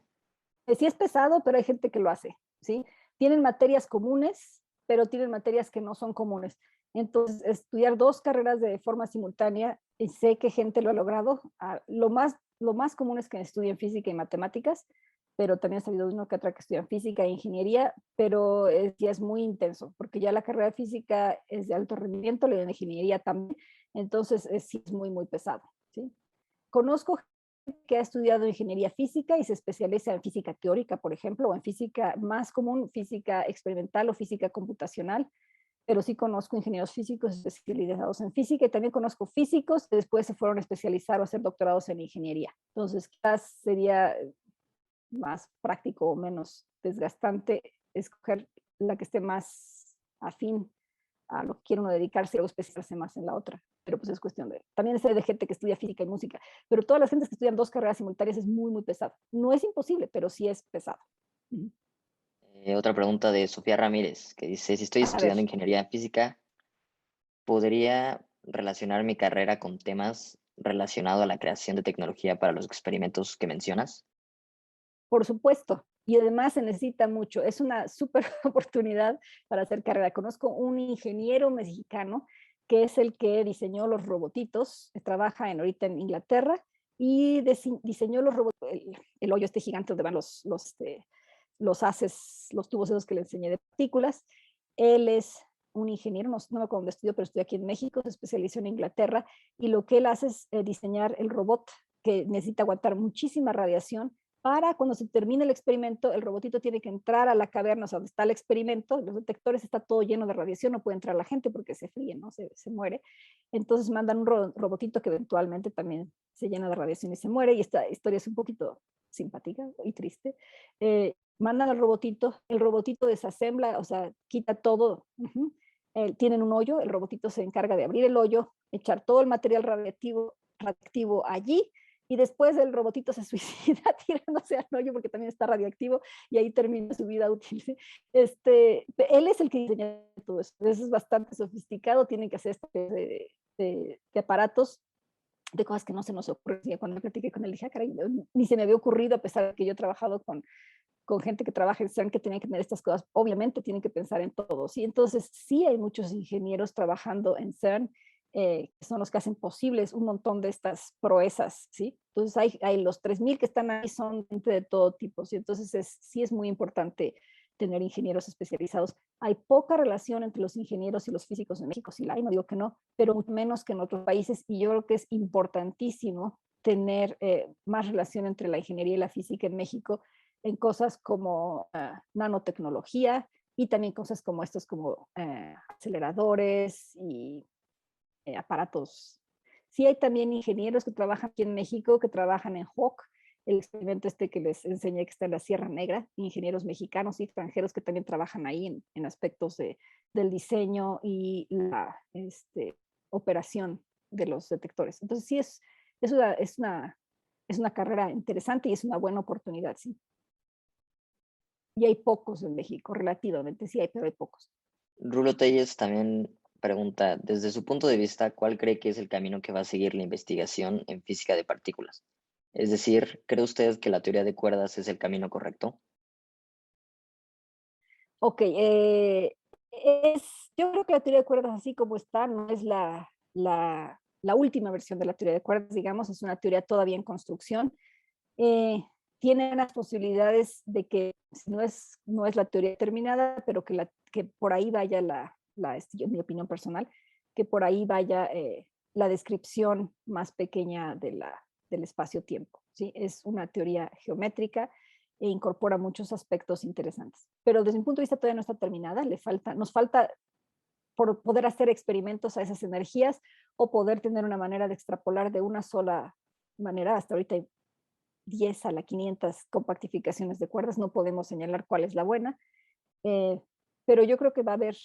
S1: Sí es pesado, pero hay gente que lo hace, ¿sí? Tienen materias comunes, pero tienen materias que no son comunes. Entonces, estudiar dos carreras de forma simultánea, y sé que gente lo ha logrado. Lo más común es que estudien física y matemáticas, pero también ha salido uno que otra que estudian física e ingeniería, pero ya es muy intenso, porque ya la carrera de física es de alto rendimiento, la de ingeniería también, entonces sí es muy, muy pesado, ¿sí? Conozco que ha estudiado ingeniería física y se especializa en física teórica, por ejemplo, o en física más común, física experimental o física computacional, pero sí conozco ingenieros físicos especializados en física y también conozco físicos que después se fueron a especializar o a hacer doctorados en ingeniería. Entonces, quizás sería más práctico o menos desgastante escoger la que esté más afín a lo que quiere uno dedicarse o especializarse más en la otra. Pero pues es cuestión de, también sé de gente que estudia física y música, pero todas las gentes que estudian dos carreras simultáneas es muy, muy pesado. No es imposible, pero sí es pesado.
S2: Otra pregunta de Sofía Ramírez que dice, si estoy
S1: A ver,
S2: estudiando ingeniería física, ¿podría relacionar mi carrera con temas relacionados a la creación de tecnología para los experimentos que mencionas?
S1: por supuesto, y además se necesita mucho. Es una súper oportunidad para hacer carrera. Conozco un ingeniero mexicano que es el que diseñó los robotitos, trabaja ahorita en Inglaterra y diseñó los robots, el hoyo este gigante donde van los haces, los tubos esos que le enseñé de partículas. Él es un ingeniero, no me acuerdo dónde estudió, pero estudió aquí en México, se especializó en Inglaterra y lo que él hace es diseñar el robot que necesita aguantar muchísima radiación para cuando se termine el experimento, el robotito tiene que entrar a la caverna, o sea, donde está el experimento, los detectores está todo lleno de radiación, no puede entrar la gente porque se fríe, ¿no? Se muere. Entonces mandan un robotito que eventualmente también se llena de radiación y se muere, y esta historia es un poquito simpática y triste. Mandan al robotito, el robotito desasembla, o sea, quita todo. Tienen un hoyo, el robotito se encarga de abrir el hoyo, echar todo el material radiactivo allí, y después el robotito se suicida tirándose al hoyo porque también está radioactivo y ahí termina su vida útil. ¿Sí? Él es el que diseña todo eso. Eso es bastante sofisticado, tienen que hacer de aparatos, de cosas que no se nos ocurren. Cuando platiqué con él dije, caray, ni se me había ocurrido, a pesar de que yo he trabajado con gente que trabaja en CERN, que tiene que tener estas cosas, obviamente tienen que pensar en todo, ¿sí? Entonces, sí hay muchos ingenieros trabajando en CERN, que son los que hacen posibles un montón de estas proezas, ¿sí? Entonces, hay los 3,000 que están ahí, son gente de todo tipo, ¿sí? Entonces, sí es muy importante tener ingenieros especializados. Hay poca relación entre los ingenieros y los físicos en México, sí la hay, no digo que no, pero mucho menos que en otros países, y yo creo que es importantísimo tener más relación entre la ingeniería y la física en México, en cosas como nanotecnología y también cosas como estos como aceleradores y aparatos. Sí hay también ingenieros que trabajan aquí en México, que trabajan en HAWC, el experimento este que les enseñé que está en la Sierra Negra, ingenieros mexicanos y extranjeros que también trabajan ahí en aspectos del diseño y la operación de los detectores. Entonces sí es una carrera interesante y es una buena oportunidad, sí. Y hay pocos en México, relativamente, sí hay, pero hay pocos.
S2: Rulo Telles también pregunta, desde su punto de vista, ¿cuál cree que es el camino que va a seguir la investigación en física de partículas? Es decir, ¿cree usted que la teoría de cuerdas es el camino correcto?
S1: Ok, yo creo que la teoría de cuerdas así como está no es la última versión de la teoría de cuerdas, digamos, es una teoría todavía en construcción. Eh, Tiene las posibilidades de que no es la teoría terminada, pero que por ahí vaya mi opinión personal, que por ahí vaya la descripción más pequeña del espacio-tiempo. ¿Sí? Es una teoría geométrica e incorpora muchos aspectos interesantes. Pero desde mi punto de vista todavía no está terminada, nos falta por poder hacer experimentos a esas energías o poder tener una manera de extrapolar de una sola manera. Hasta ahorita hay 10 a la 500 compactificaciones de cuerdas, no podemos señalar cuál es la buena, pero yo creo que va a haber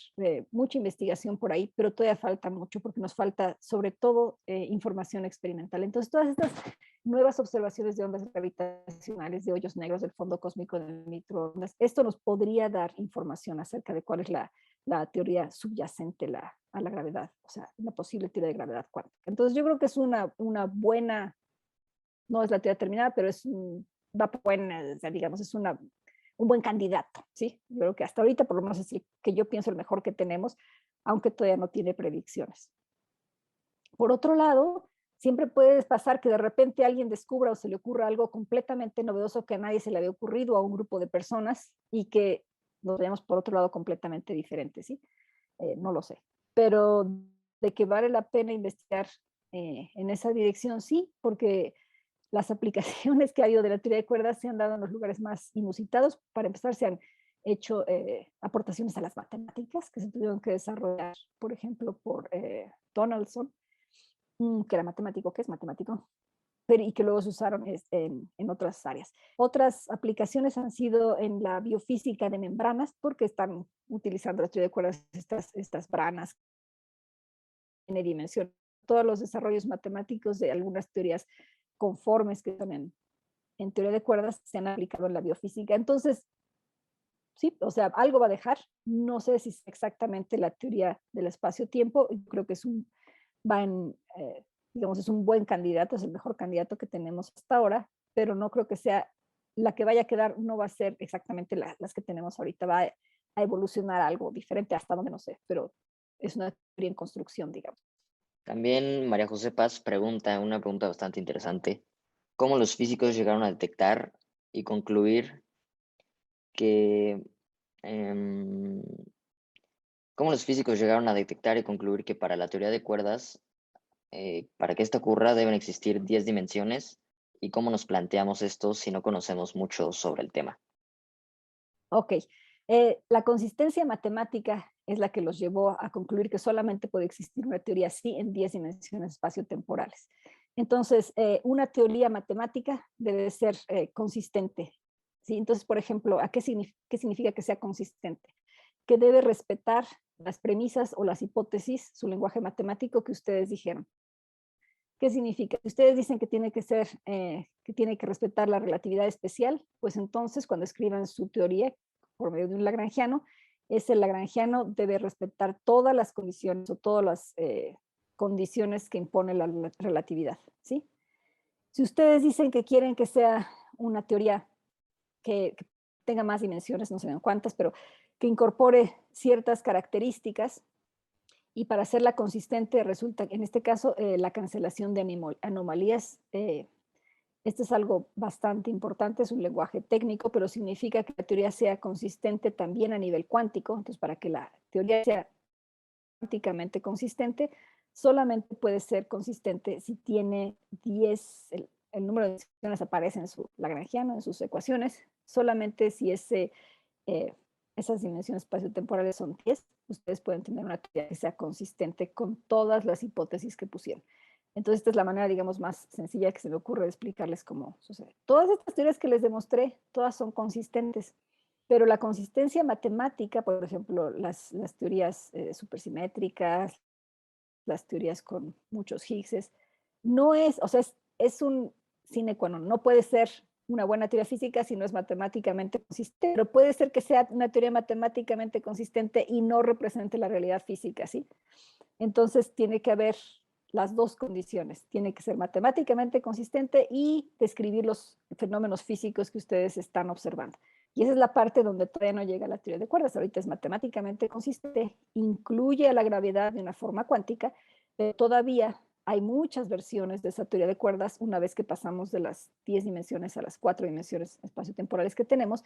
S1: mucha investigación por ahí, pero todavía falta mucho porque nos falta sobre todo información experimental. Entonces, todas estas nuevas observaciones de ondas gravitacionales, de hoyos negros, del fondo cósmico de microondas, esto nos podría dar información acerca de cuál es la teoría subyacente a la gravedad, o sea, una posible teoría de gravedad cuántica. Entonces, yo creo que es una buena, no es la teoría terminada, pero va buena, o sea, digamos, es un buen candidato, ¿sí? Yo creo que hasta ahorita por lo menos es el que yo pienso el mejor que tenemos, aunque todavía no tiene predicciones. Por otro lado, siempre puede pasar que de repente alguien descubra o se le ocurra algo completamente novedoso que a nadie se le había ocurrido a un grupo de personas y que nos veamos por otro lado completamente diferente, ¿sí? No lo sé. Pero de que vale la pena investigar en esa dirección, sí, porque las aplicaciones que ha habido de la teoría de cuerdas se han dado en los lugares más inusitados. Para empezar, se han hecho aportaciones a las matemáticas que se tuvieron que desarrollar, por ejemplo, por Donaldson, que era matemático, que es matemático, pero, y que luego se usaron en otras áreas. Otras aplicaciones han sido en la biofísica de membranas, porque están utilizando la teoría de cuerdas, estas branas en dimensión. Todos los desarrollos matemáticos de algunas teorías conformes que están en teoría de cuerdas se han aplicado en la biofísica. Entonces, sí, o sea, algo va a dejar. No sé si es exactamente la teoría del espacio-tiempo. Creo que digamos, es un buen candidato, es el mejor candidato que tenemos hasta ahora, pero no creo que sea la que vaya a quedar, no va a ser exactamente las que tenemos ahorita, va a evolucionar algo diferente, hasta donde no sé, pero es una teoría en construcción, digamos.
S2: También María José Paz pregunta una pregunta bastante interesante. ¿Cómo los físicos llegaron a detectar y concluir que... em, ¿cómo los físicos llegaron a detectar y concluir que para la teoría de cuerdas, para que esto ocurra, deben existir 10 dimensiones? ¿Y cómo nos planteamos esto si no conocemos mucho sobre el tema?
S1: Ok, la consistencia matemática es la que los llevó a concluir que solamente puede existir una teoría así en 10 dimensiones espaciotemporales. Entonces, una teoría matemática debe ser consistente, ¿sí? Entonces, por ejemplo, ¿qué significa que sea consistente? Que debe respetar las premisas o las hipótesis, su lenguaje matemático que ustedes dijeron. ¿Qué significa? Si ustedes dicen que tiene que ser, que tiene que respetar la relatividad especial, pues entonces cuando escriban su teoría por medio de un lagrangiano, ese lagrangiano debe respetar todas las condiciones o todas las condiciones que impone la relatividad, ¿sí? Si ustedes dicen que quieren que sea una teoría que tenga más dimensiones, no sé cuántas, pero que incorpore ciertas características, y para hacerla consistente resulta, en este caso, la cancelación de anomalías. Esto es algo bastante importante, es un lenguaje técnico, pero significa que la teoría sea consistente también a nivel cuántico. Entonces, para que la teoría sea cuánticamente consistente, solamente puede ser consistente si tiene 10, el número de dimensiones aparece en su lagrangiano, en sus ecuaciones, solamente si esas dimensiones espaciotemporales son 10, ustedes pueden tener una teoría que sea consistente con todas las hipótesis que pusieron. Entonces, esta es la manera, digamos, más sencilla que se me ocurre de explicarles cómo sucede. Todas estas teorías que les demostré, todas son consistentes, pero la consistencia matemática, por ejemplo, las teorías supersimétricas, las teorías con muchos Higgses, no es, o sea, es un sine qua non, no puede ser una buena teoría física si no es matemáticamente consistente, pero puede ser que sea una teoría matemáticamente consistente y no represente la realidad física, ¿sí? Entonces tiene que haber las dos condiciones, tiene que ser matemáticamente consistente y describir los fenómenos físicos que ustedes están observando. Y esa es la parte donde todavía no llega la teoría de cuerdas. Ahorita es matemáticamente consistente, incluye a la gravedad de una forma cuántica, pero todavía hay muchas versiones de esa teoría de cuerdas una vez que pasamos de las 10 dimensiones a las 4 dimensiones espaciotemporales que tenemos,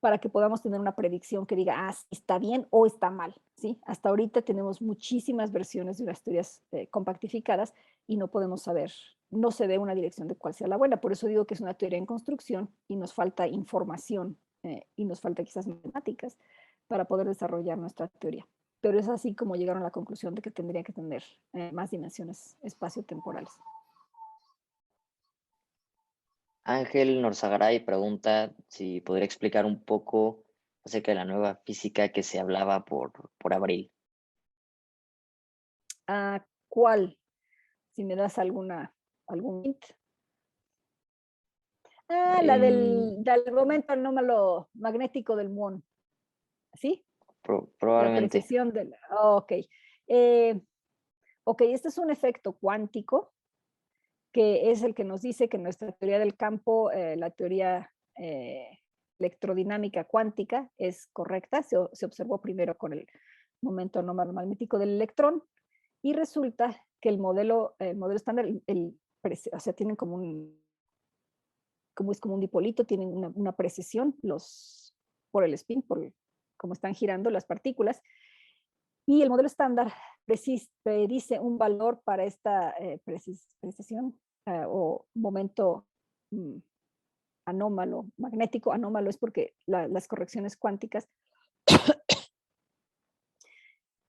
S1: para que podamos tener una predicción que diga, ah, está bien o está mal, ¿sí? Hasta ahorita tenemos muchísimas versiones de unas teorías compactificadas y no podemos saber, no se ve una dirección de cuál sea la buena. Por eso digo que es una teoría en construcción y nos falta información y nos falta quizás matemáticas para poder desarrollar nuestra teoría. Pero es así como llegaron a la conclusión de que tendría que tener más dimensiones espaciotemporales.
S2: Ángel Norzagaray pregunta si podría explicar un poco acerca de la nueva física que se hablaba por abril.
S1: ¿Cuál? Si me das algún hint. La
S2: Em,
S1: del momento anómalo magnético del muón. ¿Sí? La
S2: Probablemente.
S1: precesión del. Ok. Ok, este es un efecto cuántico que es el que nos dice que nuestra teoría del campo, la teoría electrodinámica cuántica, es correcta. Se observó primero con el momento anómalo magnético del electrón y resulta que el modelo estándar, o sea, tienen como es como un dipolito, tienen una precesión por el spin, como están girando las partículas, y el modelo estándar predice un valor para esta precesión o momento mm, anómalo, magnético anómalo es porque las correcciones cuánticas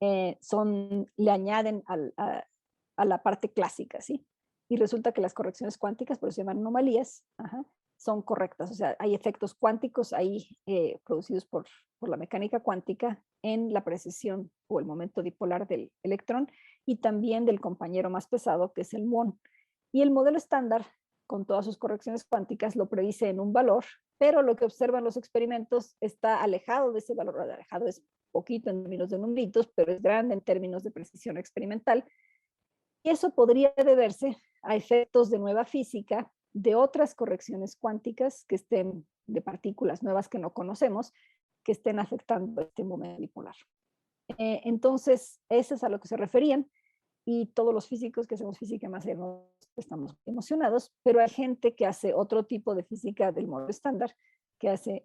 S1: le añaden a la parte clásica, ¿sí? Y resulta que las correcciones cuánticas, por eso se llaman anomalías, son correctas. O sea, hay efectos cuánticos ahí producidos por la mecánica cuántica en la precesión o el momento dipolar del electrón y también del compañero más pesado, que es el muón. Y el modelo estándar, con todas sus correcciones cuánticas, lo predice en un valor, pero lo que observan los experimentos está alejado de ese valor. Alejado es poquito en términos de numeritos, pero es grande en términos de precisión experimental. Y eso podría deberse a efectos de nueva física, de otras correcciones cuánticas que estén, de partículas nuevas que no conocemos, que estén afectando este momento bipolar. Entonces, eso es a lo que se referían y todos los físicos que hacemos física más estamos emocionados, pero hay gente que hace otro tipo de física del modo estándar, que hace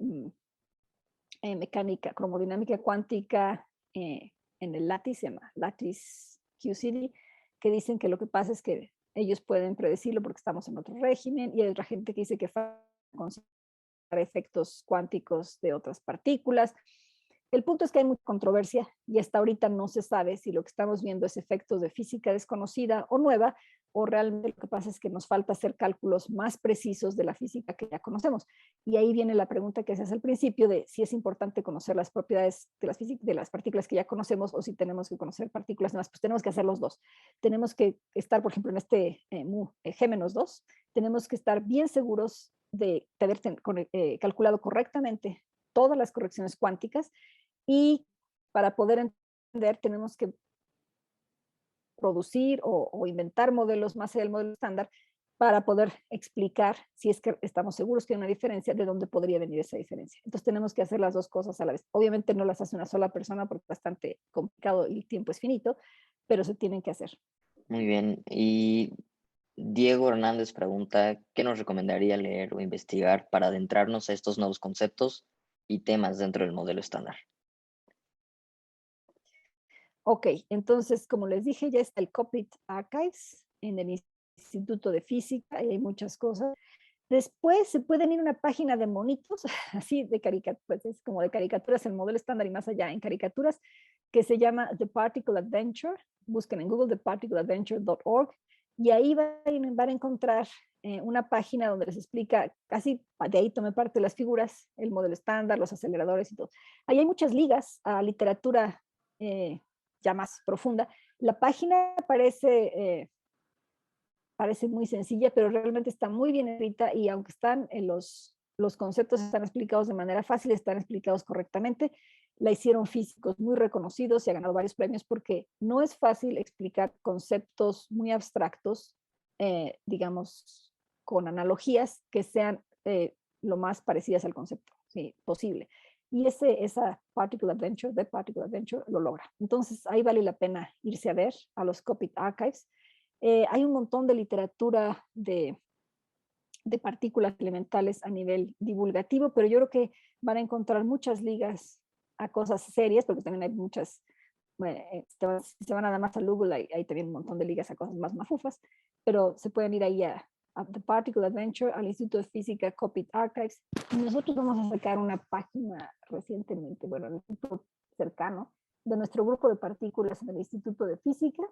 S1: mecánica, cromodinámica cuántica en el Lattice, se llama Lattice QCD, que dicen que lo que pasa es que ellos pueden predecirlo porque estamos en otro régimen, y hay otra gente que dice que considerar efectos cuánticos de otras partículas. El punto es que hay mucha controversia y hasta ahorita no se sabe si lo que estamos viendo es efectos de física desconocida o nueva, o realmente lo que pasa es que nos falta hacer cálculos más precisos de la física que ya conocemos. Y ahí viene la pregunta que se hace al principio de si es importante conocer las propiedades de las partículas que ya conocemos o si tenemos que conocer partículas nuevas. Pues tenemos que hacer los dos. Tenemos que estar, por ejemplo, en este G-2, tenemos que estar bien seguros de haber calculado correctamente todas las correcciones cuánticas, y para poder entender tenemos que producir o inventar modelos más allá del modelo estándar para poder explicar, si es que estamos seguros que hay una diferencia, de dónde podría venir esa diferencia. Entonces tenemos que hacer las dos cosas a la vez. Obviamente no las hace una sola persona porque es bastante complicado y el tiempo es finito, pero se tienen que hacer.
S2: Muy bien. Y Diego Hernández pregunta, ¿qué nos recomendaría leer o investigar para adentrarnos a estos nuevos conceptos y temas dentro del modelo estándar?
S1: Ok, entonces, como les dije, ya está el Cockpit Archives en el Instituto de Física y hay muchas cosas. Después se pueden ir a una página de monitos, así de caricaturas, pues es como de caricaturas, el modelo estándar y más allá en caricaturas, que se llama The Particle Adventure. Busquen en Google theparticleadventure.org y ahí van a encontrar una página donde les explica, casi de ahí tomé parte de las figuras, el modelo estándar, los aceleradores y todo. Ahí hay muchas ligas a literatura ya más profunda. La página parece muy sencilla, pero realmente está muy bien escrita y aunque están en los conceptos están explicados de manera fácil, están explicados correctamente. La hicieron físicos muy reconocidos y ha ganado varios premios porque no es fácil explicar conceptos muy abstractos, digamos, con analogías que sean lo más parecidas al concepto posible. Y esa Particle Adventure, de Particle Adventure, lo logra. Entonces, ahí vale la pena irse a ver a los Cockpit Archives. Hay un montón de literatura de partículas elementales a nivel divulgativo, pero yo creo que van a encontrar muchas ligas a cosas serias, porque también hay muchas, si se van nada más a Google, hay también un montón de ligas a cosas más mafufas, pero se pueden ir ahí a The Particle Adventure, al Instituto de Física Cockpit Archives. Y nosotros vamos a sacar una página recientemente, bueno, en un futuro cercano, de nuestro grupo de partículas en el Instituto de Física,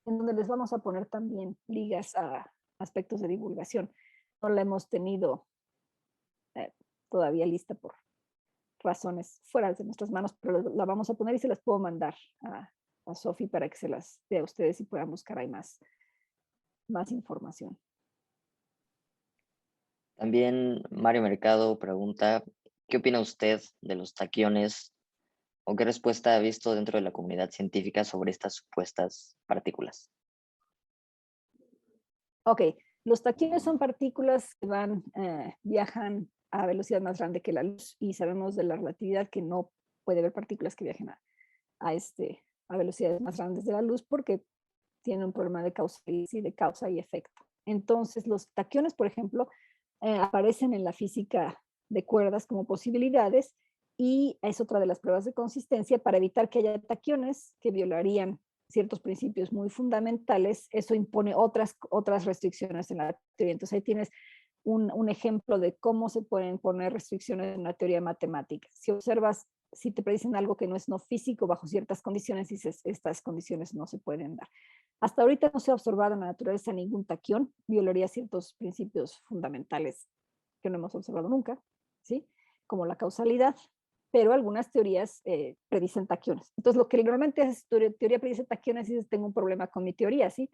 S1: en donde les vamos a poner también ligas a aspectos de divulgación. la hemos tenido todavía lista por razones fuera de nuestras manos, pero la vamos a poner y se las puedo mandar a Sofi para que se las dé a ustedes y puedan buscar ahí más información.
S2: También Mario Mercado pregunta, ¿qué opina usted de los taquiones o qué respuesta ha visto dentro de la comunidad científica sobre estas supuestas partículas?
S1: Ok, los taquiones son partículas que viajan a velocidad más grande que la luz y sabemos de la relatividad que no puede haber partículas que viajen a velocidades más grandes de la luz porque tienen un problema de causa y efecto. Entonces, los taquiones, por ejemplo, aparecen en la física de cuerdas como posibilidades y es otra de las pruebas de consistencia para evitar que haya taquiones que violarían ciertos principios muy fundamentales. Eso impone otras restricciones en la teoría. Entonces, ahí tienes un ejemplo de cómo se pueden poner restricciones en una teoría matemática. Si observas, si te predicen algo que no es no físico bajo ciertas condiciones, dices, estas condiciones no se pueden dar. Hasta ahorita no se ha observado en la naturaleza ningún taquión, violaría ciertos principios fundamentales que no hemos observado nunca, ¿sí? Como la causalidad, pero algunas teorías predicen taquiones. Entonces, lo que normalmente es teoría predice taquiones y dices, tengo un problema con mi teoría, ¿sí?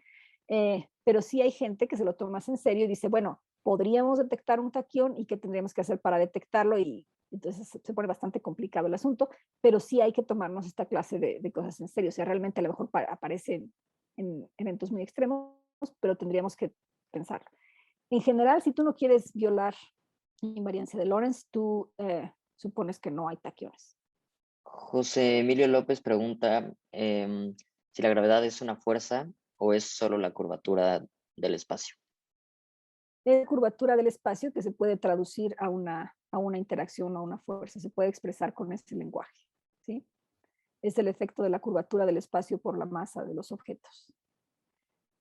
S1: Pero sí hay gente que se lo toma más en serio y dice, bueno, podríamos detectar un taquión y qué tendríamos que hacer para detectarlo y entonces se pone bastante complicado el asunto, pero sí hay que tomarnos esta clase de cosas en serio. O sea, realmente a lo mejor aparecen en eventos muy extremos, pero tendríamos que pensar. En general, si tú no quieres violar la invariancia de Lorentz, tú supones que no hay taquiones.
S2: José Emilio López pregunta si la gravedad es una fuerza o es solo la curvatura del espacio.
S1: Es curvatura del espacio que se puede traducir a una interacción, a una fuerza, se puede expresar con este lenguaje, ¿sí? Es el efecto de la curvatura del espacio por la masa de los objetos.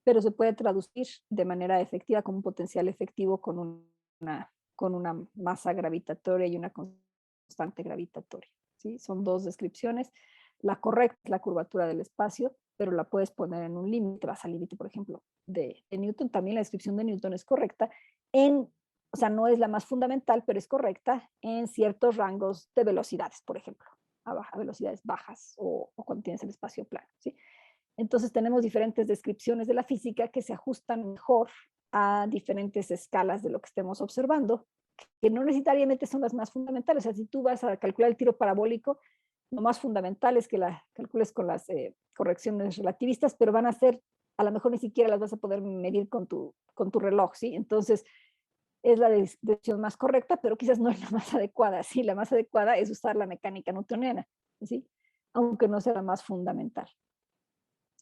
S1: Pero se puede traducir de manera efectiva como un potencial efectivo con una masa gravitatoria y una constante gravitatoria, ¿sí? Son dos descripciones. La correcta es la curvatura del espacio, pero la puedes poner en un límite, vas al límite, por ejemplo, de Newton. También la descripción de Newton es correcta o sea, no es la más fundamental, pero es correcta en ciertos rangos de velocidades, por ejemplo, a velocidades bajas o cuando tienes el espacio plano, ¿sí? Entonces tenemos diferentes descripciones de la física que se ajustan mejor a diferentes escalas de lo que estemos observando, que no necesariamente son las más fundamentales. O sea, si tú vas a calcular el tiro parabólico, lo más fundamental es que la calcules con las correcciones relativistas, pero van a ser, a lo mejor ni siquiera las vas a poder medir con tu reloj, ¿sí? Entonces, es la decisión más correcta, pero quizás no es la más adecuada, ¿sí? La más adecuada es usar la mecánica newtoniana, ¿sí? Aunque no sea la más fundamental.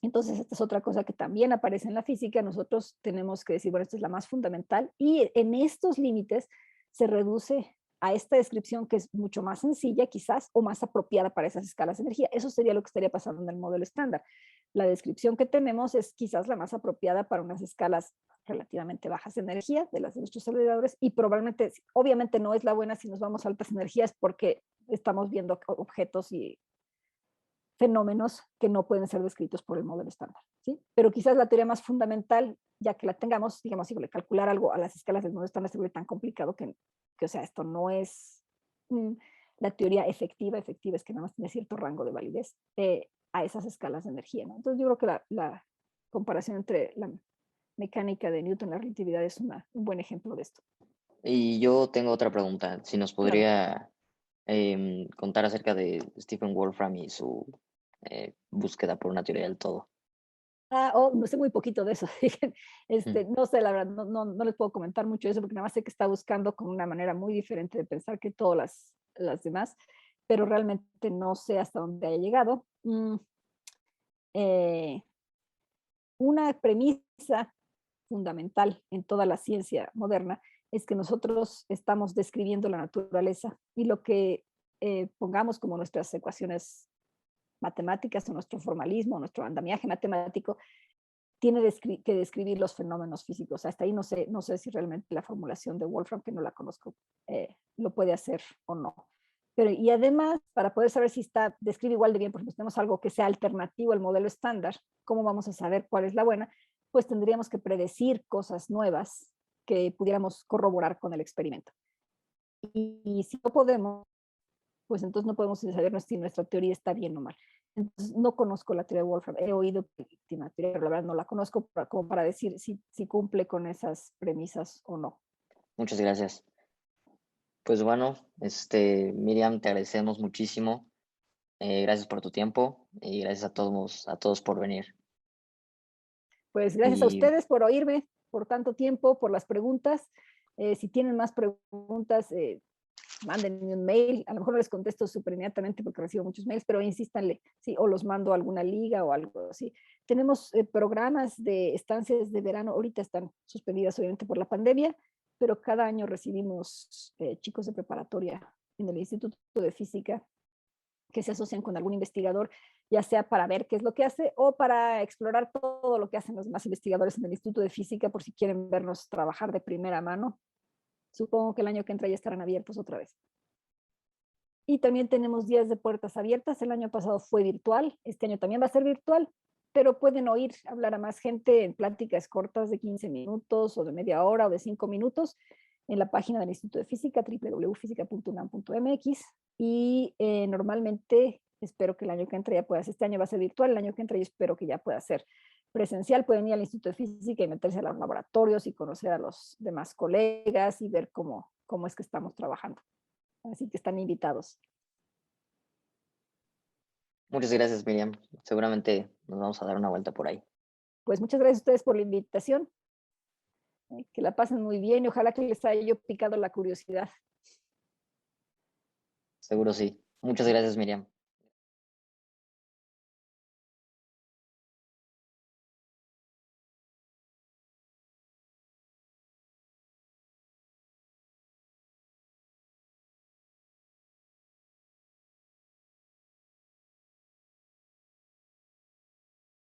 S1: Entonces, esta es otra cosa que también aparece en la física. Nosotros tenemos que decir, bueno, esta es la más fundamental y en estos límites se reduce a esta descripción que es mucho más sencilla quizás o más apropiada para esas escalas de energía. Eso sería lo que estaría pasando en el modelo estándar. La descripción que tenemos es quizás la más apropiada para unas escalas relativamente bajas de energía de las de nuestros aceleradores y probablemente, obviamente no es la buena si nos vamos a altas energías porque estamos viendo objetos y fenómenos que no pueden ser descritos por el modelo estándar, ¿sí? Pero quizás la teoría más fundamental, ya que la tengamos, digamos, calcular algo a las escalas del modelo estándar se vuelve tan complicado que, o sea, esto no es la teoría efectiva es que nada más tiene cierto rango de validez a esas escalas de energía, ¿no? Entonces yo creo que la comparación entre la mecánica de Newton y la relatividad es un buen ejemplo de esto.
S2: Y yo tengo otra pregunta, si nos podría contar acerca de Stephen Wolfram y su búsqueda por una teoría del todo.
S1: No sé muy poquito de eso. No sé, la verdad, no les puedo comentar mucho de eso porque nada más sé que está buscando con una manera muy diferente de pensar que todas las demás, pero realmente no sé hasta dónde haya llegado. Una premisa fundamental en toda la ciencia moderna es que nosotros estamos describiendo la naturaleza y lo que pongamos como nuestras ecuaciones matemáticas o nuestro formalismo, nuestro andamiaje matemático, tiene que describir los fenómenos físicos. Hasta ahí no sé si realmente la formulación de Wolfram, que no la conozco, lo puede hacer o no. Pero, y además, para poder saber si describe igual de bien, por ejemplo, si tenemos algo que sea alternativo al modelo estándar, ¿cómo vamos a saber cuál es la buena? Pues tendríamos que predecir cosas nuevas que pudiéramos corroborar con el experimento. Y si no podemos, pues entonces no podemos saber si nuestra teoría está bien o mal. Entonces, no conozco la teoría de Wolfram. He oído que tiene una teoría, pero la verdad no la conozco como para decir si cumple con esas premisas o no.
S2: Muchas gracias. Pues bueno, Miriam, te agradecemos muchísimo. Gracias por tu tiempo y gracias a todos por venir.
S1: Pues gracias a
S2: Y
S1: ustedes por oírme por tanto tiempo, por las preguntas. Si tienen más preguntas, mándenme un mail. A lo mejor no les contesto súper inmediatamente porque recibo muchos mails, pero insístanle, sí, o los mando a alguna liga o algo así. Tenemos programas de estancias de verano, ahorita están suspendidas obviamente por la pandemia, pero cada año recibimos chicos de preparatoria en el Instituto de Física que se asocian con algún investigador, ya sea para ver qué es lo que hace o para explorar todo lo que hacen los demás investigadores en el Instituto de Física por si quieren vernos trabajar de primera mano. Supongo que el año que entra ya estarán abiertos otra vez. Y también tenemos días de puertas abiertas. El año pasado fue virtual, este año también va a ser virtual, pero pueden oír hablar a más gente en pláticas cortas de 15 minutos o de media hora o de 5 minutos en la página del Instituto de Física, www.fisica.unam.mx. Y normalmente espero que el año que entra ya pueda ser, este año va a ser virtual, el año que entra yo espero que ya pueda ser presencial. Pueden ir al Instituto de Física y meterse a los laboratorios y conocer a los demás colegas y ver cómo es que estamos trabajando. Así que están invitados.
S2: muchas gracias, Miriam. Seguramente nos vamos a dar una vuelta por ahí.
S1: Pues muchas gracias a ustedes por la invitación. Que la pasen muy bien y ojalá que les haya yo picado la curiosidad.
S2: Seguro sí. Muchas gracias, Miriam.